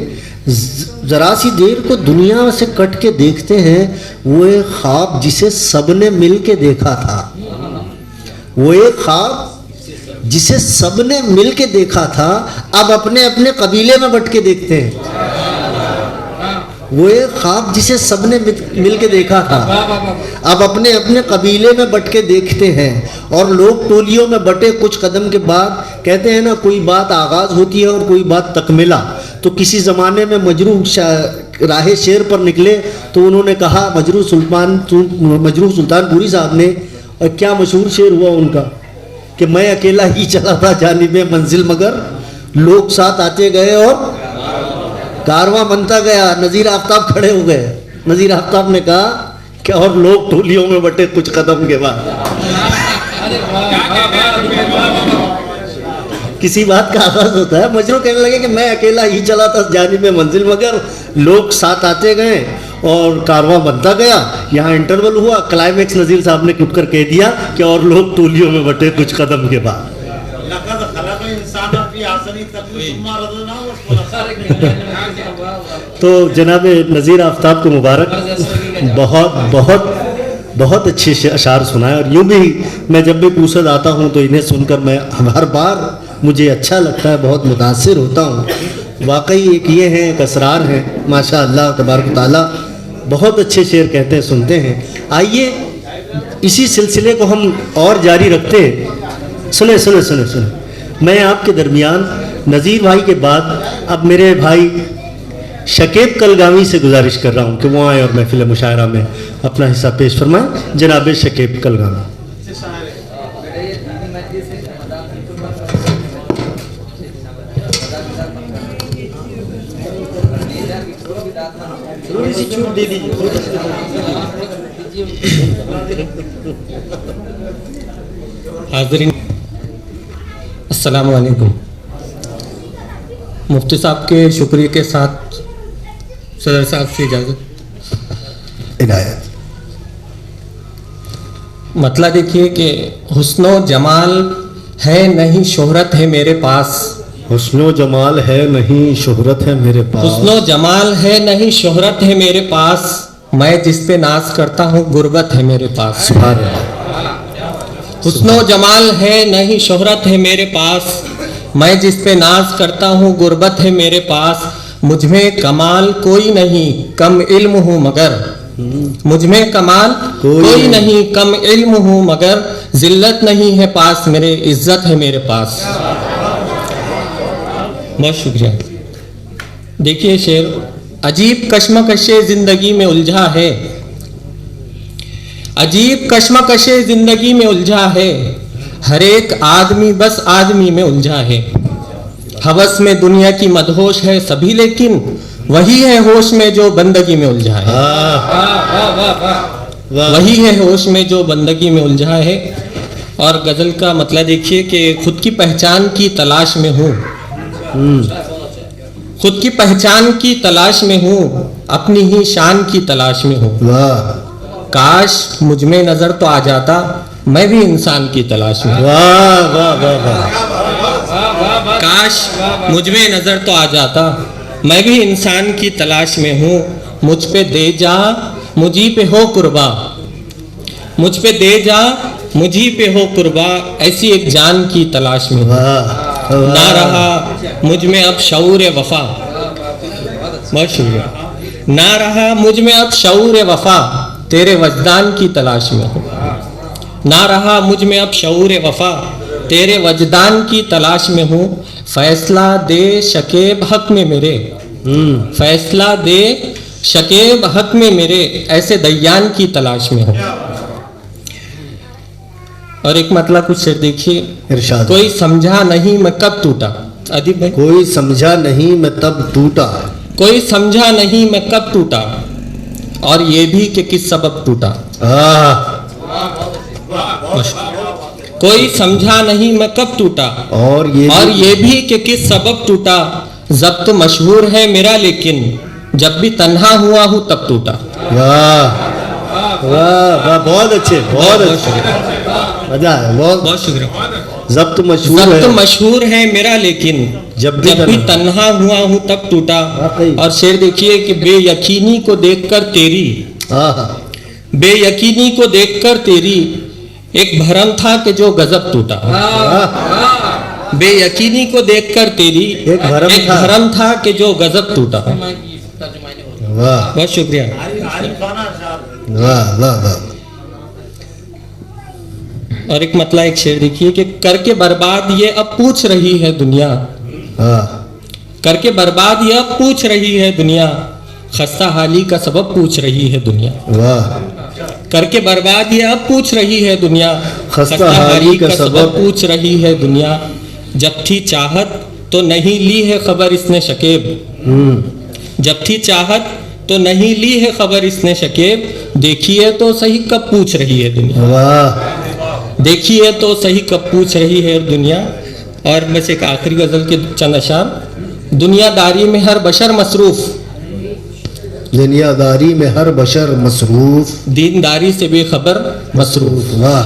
ज़रा सी देर को दुनिया से कट के देखते हैं। वो एक ख्वाब जिसे सबने मिल के देखा था, वो एक ख्वाब जिसे सबने मिल के देखा था, अब अपने अपने कबीले में बट के देखते हैं। वो एक ख्वाब जिसे सबने मिल के देखा था, अब अपने अपने कबीले में बट के देखते हैं। और लोग टोलियों में बटे कुछ कदम के बाद, कहते हैं ना कोई बात आगाज़ होती है और कोई बात तकमिला। तो किसी ज़माने में मजरूह राह शेर पर निकले तो उन्होंने कहा, मजरूह सुल्तानपुरी साहब ने, और क्या मशहूर शेर हुआ उनका कि मैं अकेला ही चला था जानिबे मंजिल, मगर लोग साथ आते गए और कारवां बनता गया। नज़ीर आफ्ताब खड़े हो गए। नज़ीर आफ्ताब ने कहा कि और लोग टोलियों में बटे कुछ कदम के बाद। किसी बात का आगाज होता है। मजरूह कहने लगे कि मैं अकेला ही चला था जानिबे मंजिल, मगर लोग साथ आते गए और कारवां बनता गया। यहाँ इंटरवल हुआ, क्लाइमेक्स नज़ीर साहब ने उठकर कह दिया कि और लोग टोलियों में बटे कुछ कदम के बाद। तो जनाब नज़ीर आफ्ताब को मुबारक, बहुत बहुत बहुत अच्छे अशार सुनाए। और यूँ भी मैं जब भी पूसद आता हूँ तो इन्हें सुनकर मैं हर बार मुझे अच्छा लगता है, बहुत मुतासिर होता हूँ। वाकई एक ये हैं, एक असरार हैं, माशा अल्लाह तबारक ताला। बहुत अच्छे शेर कहते हैं, सुनते हैं। आइए इसी सिलसिले को हम और जारी रखते हैं। सुने सुने सुने सुने, मैं आपके दरमियान नज़ीर भाई के बाद अब मेरे भाई शकीब कलगामी से गुजारिश कर रहा हूँ कि वो आए और महफिल मुशायरा में अपना हिस्सा पेश फरमाएं। जनाब शकीब कलगामी। थोड़ी सी छूट दे दीजिए। हाज़रीन अस्सलाम वालेकुम। मुफ्ती साहब के शुक्रिया के साथ सदर साहब से इजाज़त। इनायत। मतलब देखिए कि हुस्नो जमाल है नहीं शोहरत है मेरे पास। हुस्नो जमाल है नहीं शोहरत है मेरे पास। हुस्नो जमाल है नहीं शोहरत है मेरे पास, मैं जिस पे नाज करता हूँ गुर्बत है मेरे पास। सुभान अल्लाह। हुस्नो जमाल है नहीं शोहरत है मेरे पास, मैं जिस पे नाज करता हूँ गुर्बत है मेरे पास। मुझ में कमाल कोई नहीं कम इल्म हूँ मगर, मुझ में कमाल कोई नहीं कम इल्म हूँ मगर, जिल्लत नहीं है पास मेरे इज्जत है मेरे पास। बहुत शुक्रिया। देखिए शेर, अजीब कश्मकशे जिंदगी में उलझा है, अजीब कश्मकशे जिंदगी में उलझा है, हर एक आदमी बस आदमी में उलझा है। हवस में दुनिया की मदहोश है सभी, लेकिन वही है होश में जो बंदगी में उलझा है। वही है होश में जो बंदगी में उलझा है। और गजल का मतलब देखिए कि खुद की पहचान की तलाश में हूँ, खुद की पहचान की तलाश में हूँ, अपनी ही शान की तलाश में हूँ। काश मुझ में नजर तो आ जाता, मैं भी इंसान की तलाश में। वाह वाह वाह वाह। काश मुझ में नजर तो आ जाता, मैं भी इंसान की तलाश में हूँ। मुझ पे दे जा मुझी पे हो कुर्बा, मुझ पे दे जा मुझी पे हो कुर्बा, ऐसी एक जान की तलाश में हूँ। ना रहा मुझ में अब शऊर वफा, बहुत शुक्रिया। ना रहा मुझ में अब शऊर वफा, तेरे वजदान की तलाश में हूँ। ना रहा मुझ में अब शऊर वफा, तेरे वजदान की तलाश में हूँ। फैसला दे शकीब हक में मेरे, फैसला दे शकीब हक में मेरे, ऐसे दयान की तलाश में हूँ। और एक मतलब कुछ शेर देखिए, इरशाद। कोई समझा नहीं मैं कब टूटा। अदीब भाई, कोई समझा नहीं मैं तब टूटा, कोई समझा नहीं मैं कब टूटा, और ये भी कि किस सबब टूटा। कोई समझा नहीं मैं कब टूटा, और ये भी कि किस सबब टूटा। जब्त मशहूर है मेरा लेकिन जब भी तन्हा हुआ हूँ तब टूटा। वाह वाह वाह, बहुत अच्छे, बहुत अच्छे, शुक्रिया, मजा है, बहुत। बहुत शुक्रिया। जब्त मशहूर जब तो है, मशहूर है मेरा, लेकिन जब जब भी भी तन्हा हुआ हूँ तब टूटा। वाकई। और शेर देखिए कि बेयकीनी को देखकर तेरी, हाँ, बेयकीनी को देखकर तेरी एक भरम था कि जो गजब टूटा। वाह, बेयकीनी को देखकर तेरी एक भरम था। कि जो गजब टूटा। वाह बहुत शुक्रिया। वाह वाह वाह, और एक मतला एक शेर देखिए कि करके बर्बाद ये अब पूछ रही है दुनिया, हाँ, करके बर्बाद ये अब पूछ रही है दुनिया, खस्ता हाली का सबब पूछ रही है दुनिया। वाह, करके बर्बाद ये अब पूछ रही है दुनिया, खस्ता हाली का सबब पूछ रही है दुनिया। जब थी चाहत तो नहीं ली है खबर इसने शकीब, जब थी चाहत तो नहीं ली है खबर इसने शकीब। देखिए तो सही कब पूछ रही है दुनिया, वाह, देखिए तो सही कब पूछ रही है दुनिया। और बस एक आखिरी गजल के चंद अशार। दुनियादारी में हर बशर मसरूफ, दुनियादारी में हर बशर मसरूफ, दीनदारी से बेखबर मसरूफ। वाह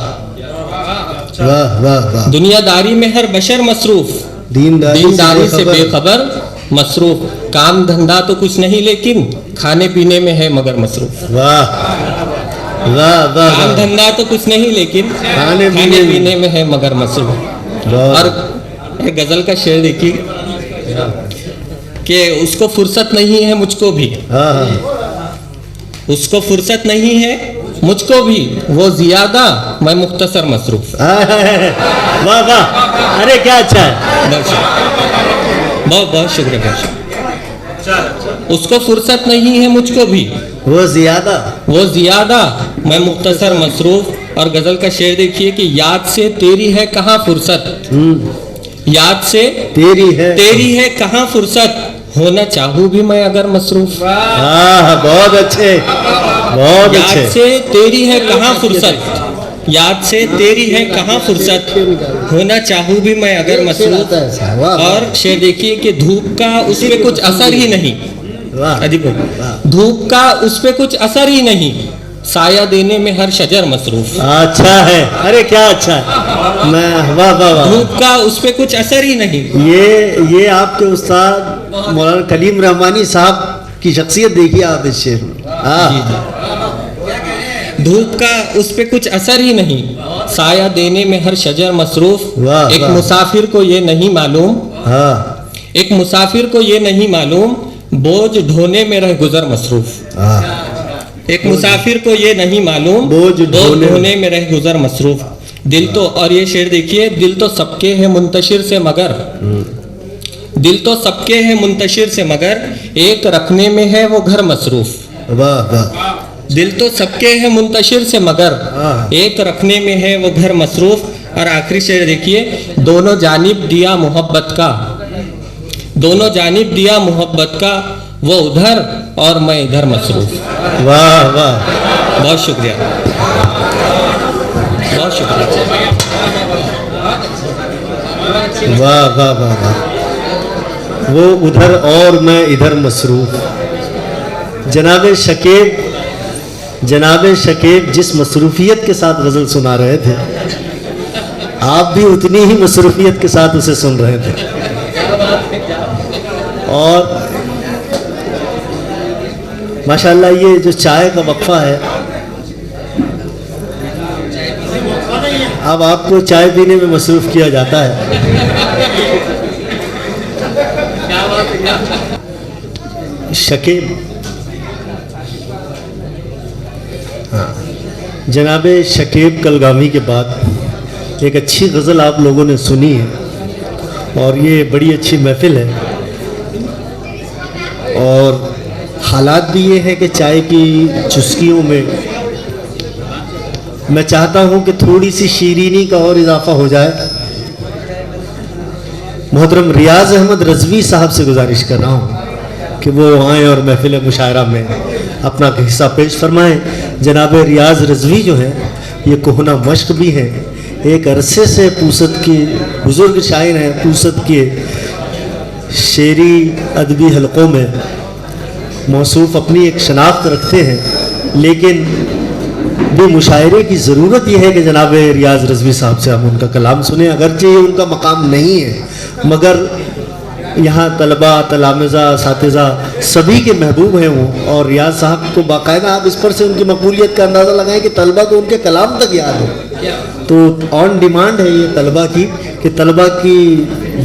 वाह वाह वाह, दुनियादारी में हर बशर मसरूफ, दीनदारी दीनदारी से बेखबर। बेखबर मसरूफ। काम धंधा तो कुछ नहीं लेकिन खाने पीने में है मगर मसरूफ। वाह वाह वाह काम वाह, धंधा तो कुछ नहीं लेकिन खाने खाने पीने पीने में है मगर मसरूफ। वाह, और एक गजल का शेर देखिए कि उसको फुर्सत नहीं है मुझको भी, हाँ हाँ, उसको फुर्सत नहीं है मुझको भी, वो ज्यादा मैं मुख्तसर मसरूफ। वाह वाह, अरे क्या अच्छा है, बहुत शुक्रिया, बहुत बहुत शुक्रिया, बहुत शुक्रिया। उसको फुर्सत नहीं है मुझको भी, वो ज्यादा, वो ज्यादा मैं मुख्तसर मसरूफ। और गजल का शेर देखिए कि याद से तेरी है कहाँ फुर्सत, याद से तेरी है कहाँ फुर्सत, होना चाहूँ भी मैं अगर मसरूफ। हाँ, बहुत अच्छे, बहुत याद अच्छे, से तेरी है कहाँ फुर्सत, याद से तेरी है कहाँ फुर्सत, होना चाहूँ भी मैं अगर मसरूफ। और शेर देखिए कि धूप का उस पे कुछ असर ही नहीं, वाह अदीब भाई, धूप का उस पे कुछ असर ही नहीं, साया देने में हर शजर मसरूफ। अच्छा है, अरे क्या अच्छा है, मैं वाह वाह वाह, धूप का उस पे कुछ असर ही नहीं। ये आपके उस्ताद मौलाना कलीम रहमानी साहब की शख्सियत देखिए आप इस शेर में। हाँ, धूप का उस पे कुछ असर ही नहीं, साया देने में हर शजर मसरूफ। वाह, एक वाह। मुसाफिर को ये नहीं मालूम, हाँ, एक मुसाफिर को ये नहीं मालूम, बोझ ढोने में रह गुजर मसरूफ। हाँ, एक मुसाफिर को ये नहीं मालूम, बोझ ढोने में रह गुजर मसरूफ। दिल तो, और ये शेर देखिए, दिल तो सबके है मुंतशिर से मगर, दिल तो सबके है मुंतशिर से मगर, एक रखने में है वो घर मसरूफ। वाह वाह, दिल तो सबके है मुंतशिर से मगर, हाँ। एक रखने में है वो घर मसरूफ। और आखिरी शेर देखिए, दोनों जानिब दिया मोहब्बत का, दोनों जानिब दिया मोहब्बत का, वो उधर और मैं इधर मसरूफ। वाह वाह, बहुत शुक्रिया, बहुत शुक्रिया। वाह वाह वाह वाह, वो उधर और मैं इधर मसरूफ। जनाब शकीब जिस मसरूफियत के साथ गज़ल सुना रहे थे, आप भी उतनी ही मसरूफियत के साथ उसे सुन रहे थे। और माशाल्लाह ये जो चाय का वक्फा है, अब आपको चाय पीने में मसरूफ़ किया जाता है। शकीब, हाँ, जनाब शकीब कलगामी के बाद एक अच्छी गज़ल आप लोगों ने सुनी है और ये बड़ी अच्छी महफिल है। और हालात भी ये है कि चाय की चुस्कियों में मैं चाहता हूँ कि थोड़ी सी शीरीनी का और इजाफा हो जाए। मोहतरम रियाज अहमद रज़वी साहब से गुजारिश कर रहा हूँ कि वो आएँ और महफिल मुशायरा में अपना हिस्सा पेश फरमाएँ। जनाब रियाज रज़वी जो हैं ये कोहना मश्क भी हैं, एक अरसे से पूसत की बुज़ुर्ग शायर हैं, पूसत के शेरी अदबी हलक़ों में मौसूफ़ अपनी एक शनाख्त रखते हैं। लेकिन बेमुशायरे की ज़रूरत यह है कि जनाब रियाज रज़वी साहब से हम उनका कलाम सुने। अगरचे उनका मकाम नहीं है मगर यहाँ तलबा तलामिज़ा सातिज़ा सभी के महबूब हैं वो, और रियाज साहब को बाकायदा आप इस पर से उनकी मकबूलियत का अंदाज़ा लगाएं कि तलबा को उनके कलाम तक याद है। तो ऑन डिमांड है ये तलबा की कि तलबा की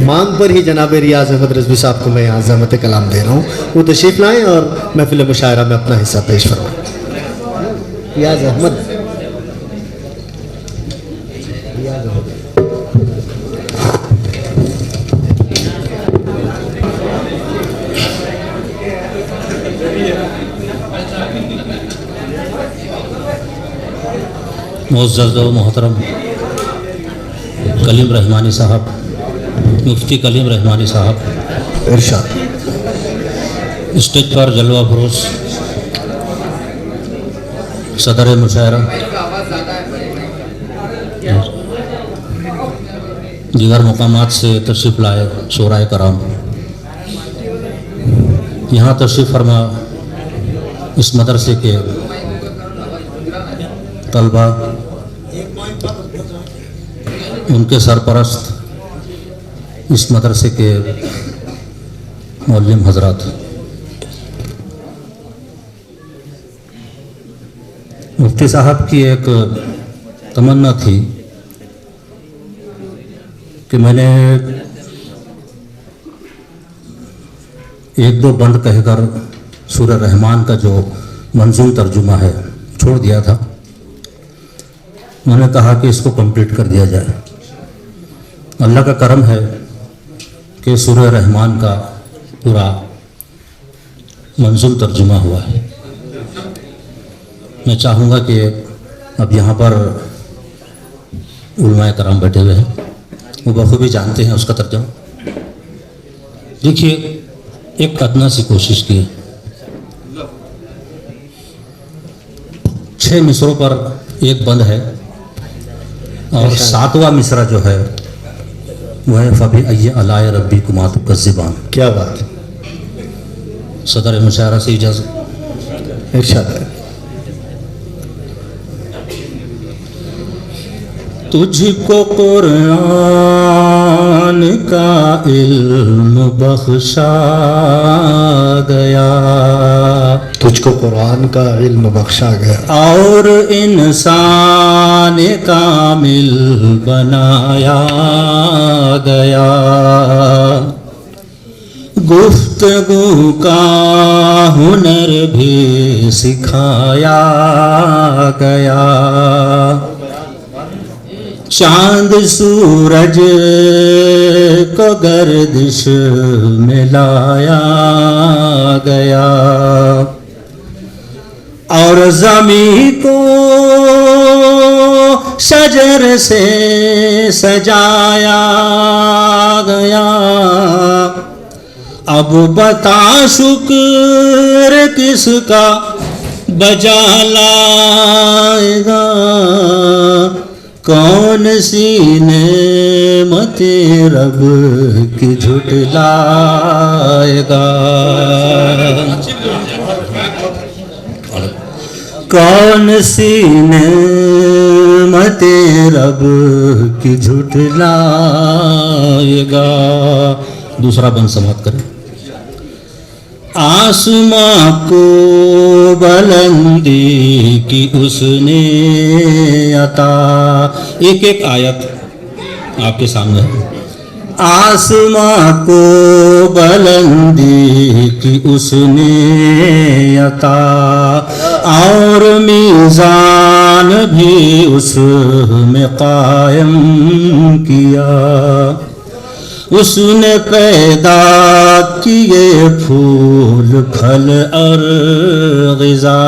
मांग पर ही जनाब रियाज अहमद रज़वी साहब को मैं यहाँ ज़हमत कलाम दे रहा हूँ। वो तशरीफ़ लाएँ और महफिल मुशायरा में अपना हिस्सा पेश फरमाएँ। रियाज अहमद मुअज़्ज़ज़ व मोहतरम कलीम रहमानी साहब, मुफ्ती कलीम रहमानी साहब, इरशाद। स्टेज पर जलवा फरोश सदर मुशायरा, दीगर मकामात से तशरीफ़ लाए शोराए कराम, यहाँ तशरीफ़ फरमा इस मदरसे के तलबा, उनके सरपरस्त, इस मदरसे के मौलवी हजरात, मुफ्ती साहब की एक तमन्ना थी कि मैंने एक दो बंद कहकर सूरह रहमान का जो मंजूम तर्जुमा है छोड़ दिया था। मैंने कहा कि इसको कंप्लीट कर दिया जाए। अल्लाह का करम है कि सूरह रहमान का पूरा मंजूम तर्जुमा हुआ है। मैं चाहूँगा कि अब यहाँ पर उलमाए कराम बैठे हुए हैं, वो बखूबी जानते हैं उसका तर्जुमा। देखिए, एक अदना सी कोशिश की, 6 मिसरों पर एक बंद है और 7वां मिसरा जो है वो है फ़बी अय्य अलाए रब्बी कुमा तुकज़्ज़िबान। क्या बात, सदर मुशायरा से इजाज़त। इरशाद है। तुझको कुरान का इल्म बख्शा गया, तुझको कुरान का इल्म बख्शा गया और इंसान कामिल बनाया गया। गुफ्तगू का हुनर भी सिखाया गया। चांद सूरज को गर्दिश में लाया गया और ज़मीं को शजर से सजाया गया। अब बता शुक्र किसका बजा लाएगा, कौन सी नेमत रब की झुटलाएगा, कौन सी नेमत रब की झुटलाएगा। दूसरा बंद समाप्त करें। आसमां को बुलंदी की उसने अता, एक एक आयत आपके सामने है। आसमां को बुलंदी की उसने अता और मीज़ान भी उसमें कायम किया। उसने पैदा किए फूल फल और ग़िज़ा,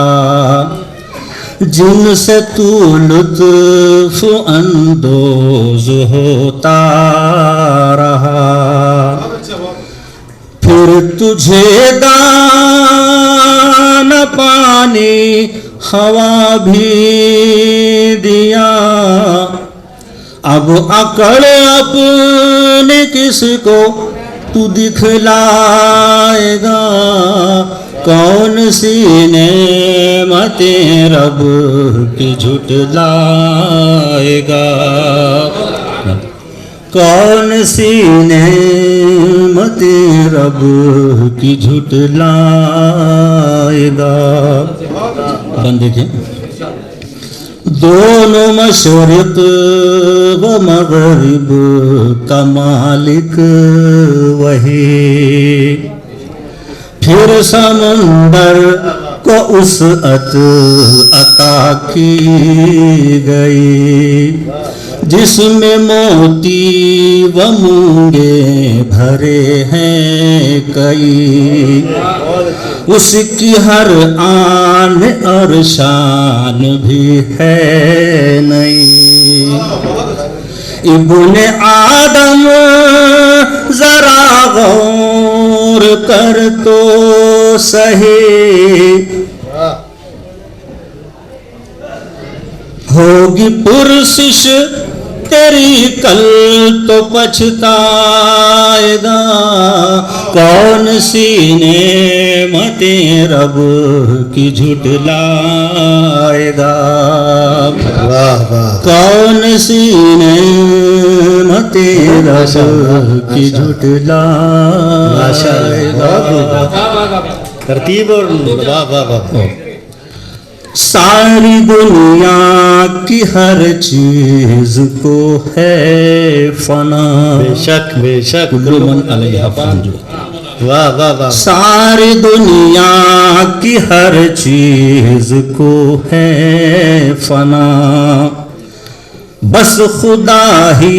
जिनसे तू लुत्फ़ अंदोज़ होता रहा। फिर तुझे दाना पानी हवा भी दिया। अब अकड़ अपने किसको तू दिखलाएगा, कौन सी नेमतें रब की झुटलाएगा, कौन सी नेमतें रब की झुटलाएगा। बंद देखिए, दोनों मशरिक व मगरिब का मालिक वही, फिर समंदर को उसअत अता की गई, जिसमें मोती व मूंगे भरे हैं कई, उसकी हर आन और शान भी है नई। इब्ने आदम जरा गौर कर तो सही, होगी पुरसिश तेरी कल तो पछताएगा, कौन सी नेमतें रब की झुटलाएगा, कौन सी नेमतें रब की झुटलाएगा। तरतीब और वाह वाह वाह। सारी दुनिया की हर चीज को है फना, बेशक बेशक, कुल्लु मन अलैहा फान। वाह वाह वाह। सारी दुनिया की हर चीज को है फना, बस खुदा ही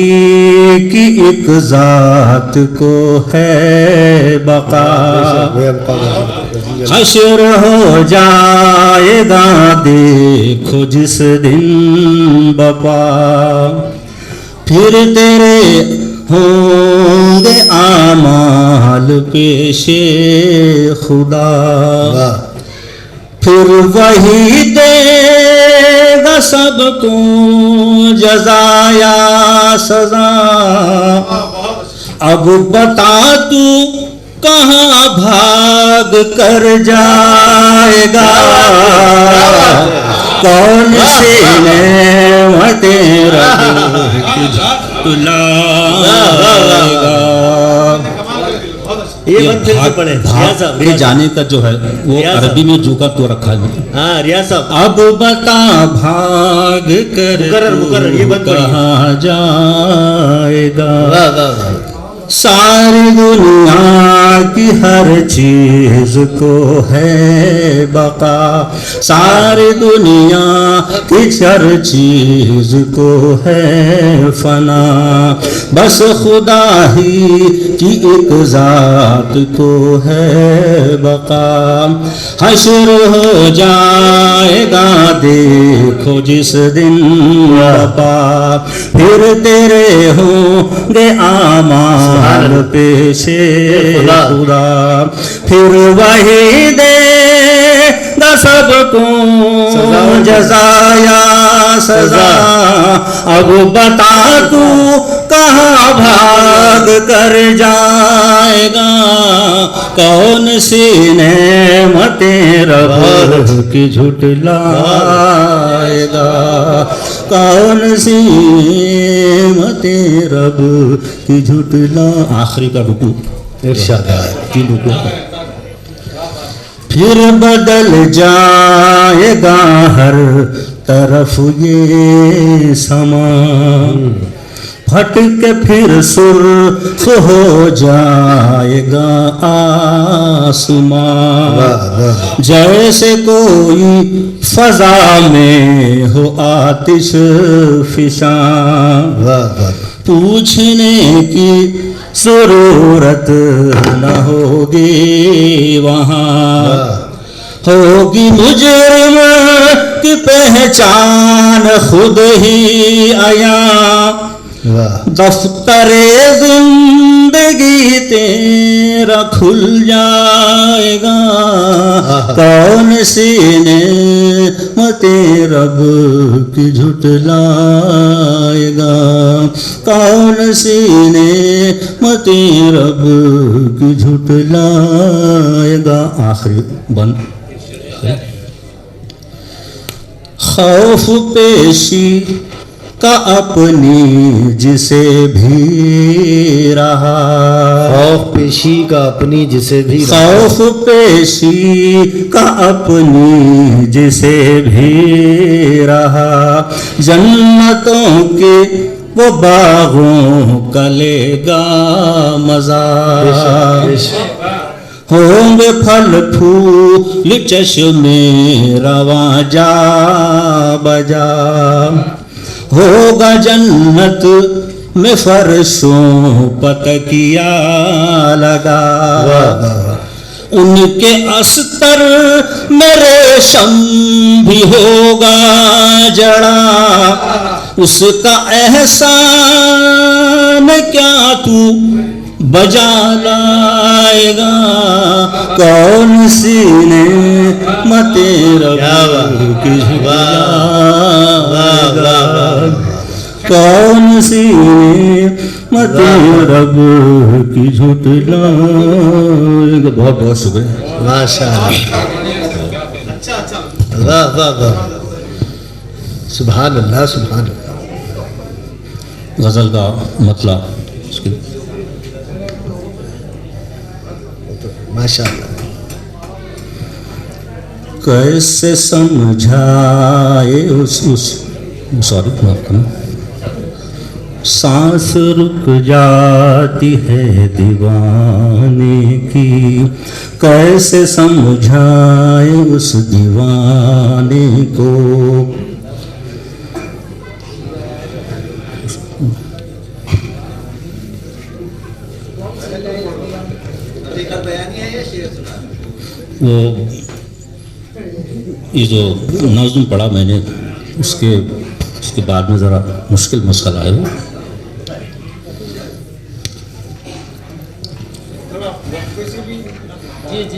की एक जात को है बका। हश्र हो जाएगा देखो जिस दिन बपा, फिर तेरे होंगे आमाल पेशे खुदा, फिर वही देगा सबको जज़ाया सजा। अब बता तू कहाँ भाग कर जाएगा, कौन से नेमतें रब की झुटलाएगा। ये बंद फिर से पढ़े भाग जाने का जो है वो अरबी में जुका तो रखा है। हाँ रियाज साहब, अब बता भाग कर मुकर्रर ये बंद कहाँ जाएगा। वाह वाह वाह। सारी दुनिया की हर चीज को है बका, सारी दुनिया की हर चीज को है फना, बस खुदा ही की एक जात को है बका। हश्र हो जाएगा देखो जिस दिन बपा, फिर तेरे होंगे आमाल पेशे खुदा, फिर वही देगा सबको जज़ाया सजा। अब बता तू कहाँ भाग कर जाएगा, कौन सी नेमतें रब की झुटलाएगा, कौन सी नेमतें रब की झुटला। आखिरी का रुकू इरशाद की रुकू। फिर बदल जाएगा हर तरफ ये समा, फट के फिर सुर्ख हो जाएगा आसमां, जैसे कोई फजा में हो आतिश फिशां। पूछने की जरूरत न होगी वहाँ, होगी मुजरिम की पहचान खुद ही आया। वाह दफ्तरे जिंदगी तेरा खुल जाएगा, कौन सीने मते रब की झुटलाएगा, कौन सीने मते रब की झुटलाएगा। आखिरी बंद। खौफ पेशी का अपनी जिसे भी रहा, खौफ पेशी का अपनी जिसे भी खौफ पेशी का अपनी जिसे भी रहा, जन्नतों के वो बागों का लेगा मजा, होंगे फल फूल चश्मे रवा जा बजा, होगा जन्नत में फरशों पतकिया लगा, उनके अस्तर में रेशम भी होगा जड़ा, उसका एहसान क्या तू बजा लाएगा, कौन सीने मते रब की झुटलाएगा, कौन सीने मते रब की झुटलाएगा। बहुत बहुत शुक्रिया। माशाअल्लाह, वाह वाह वाह, सुभान अल्लाह सुभान अल्लाह। गज़ल का मतलब माशाअल्लाह। कैसे समझाए उस सॉरी माफ करना, सांस रुक जाती है दीवाने की, कैसे समझाए उस दीवाने को, वो ये जो नज़्म पढ़ा मैंने उसके बाद में ज़रा मुश्किल मसला है वो।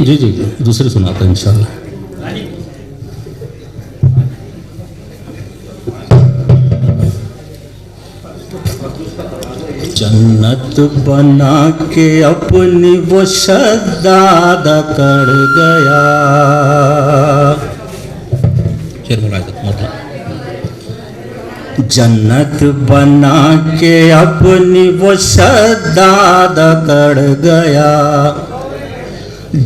जी जी दूसरे सुनाता है इंशाल्लाह। जन्नत बना के अपनी वो शद्दाद कर गया, जन्नत बना के अपनी वो शद्दाद कर गया,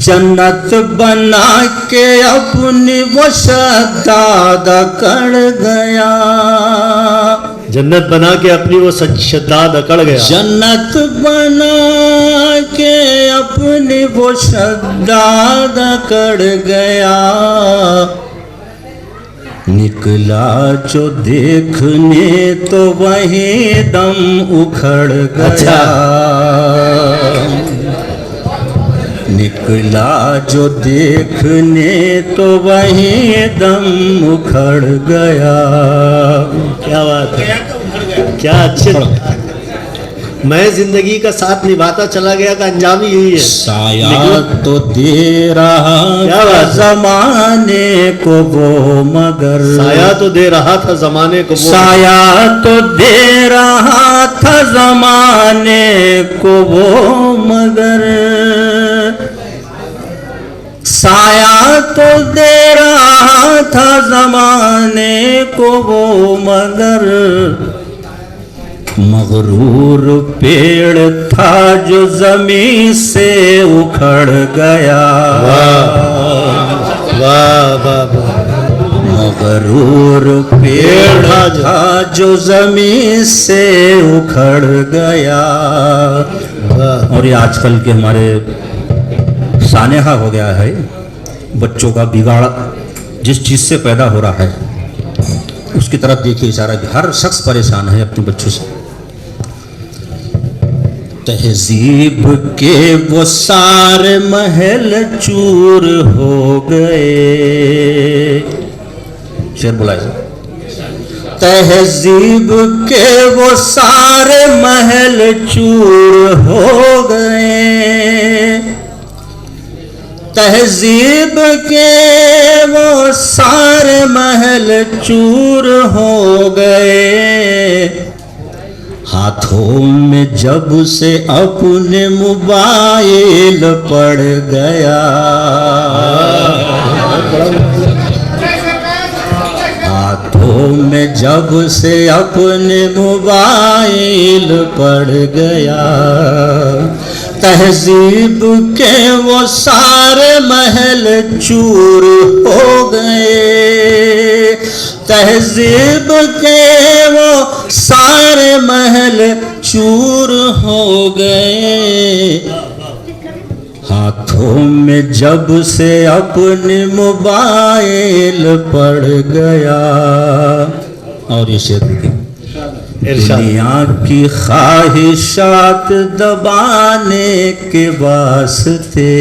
जन्नत बना के अपनी वो शद्दाद कर गया, जन्नत बना के अपनी वो शद्दाद अकड़ गया, जन्नत बना के अपनी वो शद्दाद अकड़ गया, निकला जो देखने तो वहीं दम उखड़ गया, निकला जो देखने तो वहीं दम उखड़ गया। क्या बात है, क्या अच्छे। मैं जिंदगी का साथ निभाता चला गया का अंजाम ही यही है। साया तो दे रहा था जमाने को वो मगर, साया तो दे रहा था जमाने को वो, साया तो दे रहा था जमाने को वो मगर, साया तो दे रहा था जमाने को वो मगर, मगरूर पेड़ था जो जमीन से उखड़ गया, वाह वाह वाह, मगरूर पेड़ था जो जमीन से उखड़ गया। और ये आजकल के हमारे सानेहा हो गया है, बच्चों का बिगाड़ जिस चीज़ से पैदा हो रहा है उसकी तरफ देखिए इशारा कि हर शख्स परेशान है अपने बच्चों से। तहजीब के वो सारे महल चूर हो गए, शेर बुलाए, तहजीब के वो सारे महल चूर हो गए, तहजीब के वो सारे महल चूर हो गए। हाथों में जब से अपने मोबाइल पड़ गया, हाथों में जब से अपने मोबाइल पड़ गया, तहजीब के वो सारे महल चूर हो गए, तहजीब के वो सारे महल चूर हो गए। हाथों में जब से अपने मोबाइल पड़ गया। और ये शेर दुनिया की ख्वाहिशात दबाने के वास्ते,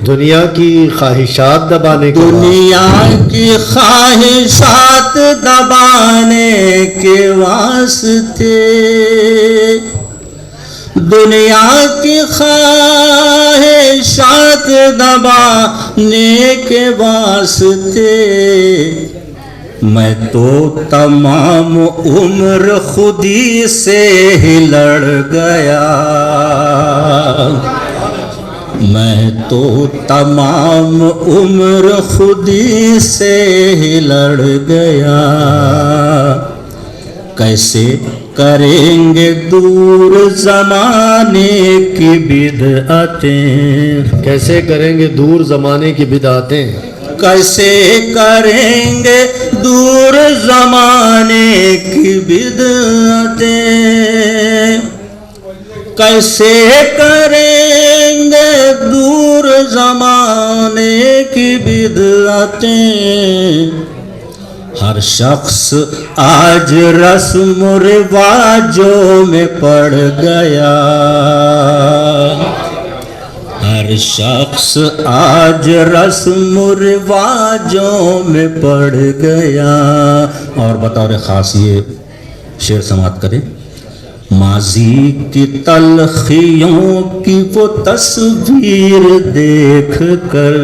दुनिया की ख्वाहिशात दबाने के दुनिया की ख्वाहिशात दबाने के वास्ते, दुनिया की ख्वाहिशात दबाने के वास्ते मैं तो तमाम उम्र खुदी से ही लड़ गया, मैं तो तमाम उम्र खुदी से ही लड़ गया। कैसे करेंगे दूर जमाने की बिदअतें, कैसे करेंगे दूर जमाने की बिदअतें, कैसे करेंगे दूर जमाने की बिदअतें, कैसे करेंगे दूर जमाने की बिदअतें। हर शख्स आज रस्म रिवाजों में पड़ गया, हर शख्स आज रस्म रिवाजों में पड़ गया। और बतौर खास ये शेर समाप्त करें। माजी की तलखियों की वो तस्वीर देख कर,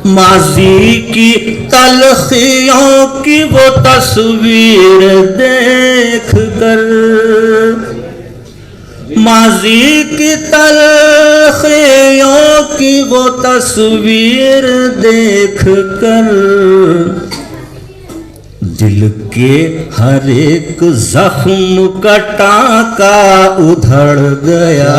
माजी की तलखियों की वो तस्वीर देख कर, माजी की तलखियों की वो तस्वीर देख कर दिल के हर एक जख्म का टाका उधड़ गया,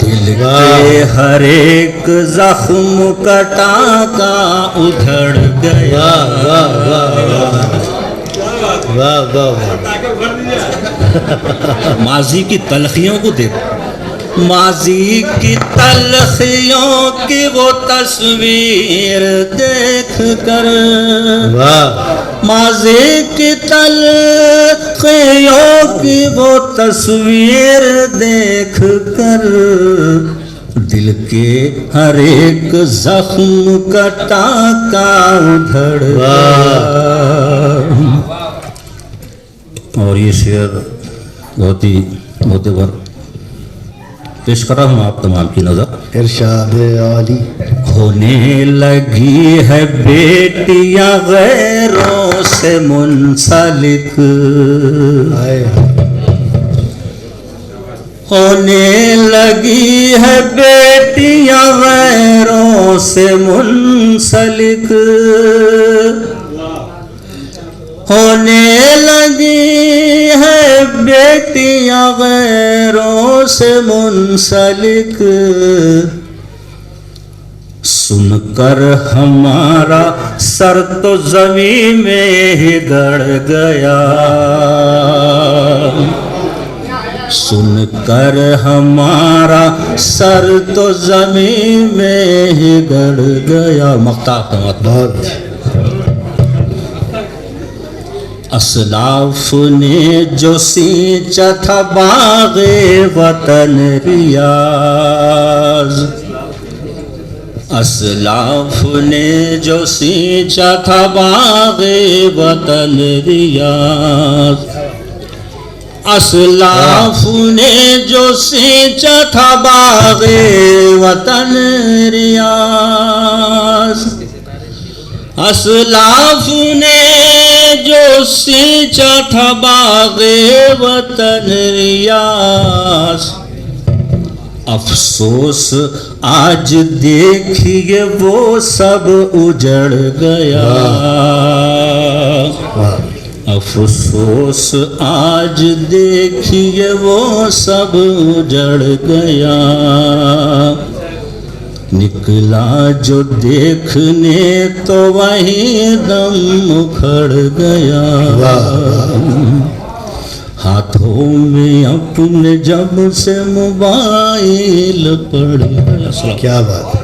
दिल के हर एक जख्म का टाका उधड़ गया। वाह वाह, माजी की तलखियों को देख, माजी की तलखियों की वो तस्वीर देख कर, माजी की तलखियों की वो तस्वीर देख कर दिल के हर एक जख्म का टाका उधड़ गया। और ये शेर बहुत ही मोतेवर पेश कर रहा हूँ आप तमाम की नजर। इरशाद आली। होने लगी है बेटियां गैरों से मुंसलिक, होने लगी है बेटियां गैरों से मुंसलिक, होने लगी है बेटियां गैरों से मुंसलिक। सुनकर हमारा सर तो जमीन में ही गड़ गया, सुनकर हमारा सर तो जमीन में ही गड़ गया। मक्ता बहुत असलाफ ने जो सींचा था बाग़े वतन रियाज, असलाफ ने जो सींचा था बाग़े वतन रियाज, असलाफ ने जो सींचा था बाग़े वतन रियाज, असलाफ ने जो सींचा था बाग़े वतन रियाज। अफसोस आज देखिए वो सब उजड़ गया, अफसोस आज देखिए वो सब उजड़ गया। निकला जो देखने तो वहीं दम उखड़ गया। हाथों में अपने जब से मोबाइल पड़ गया। क्या बात है।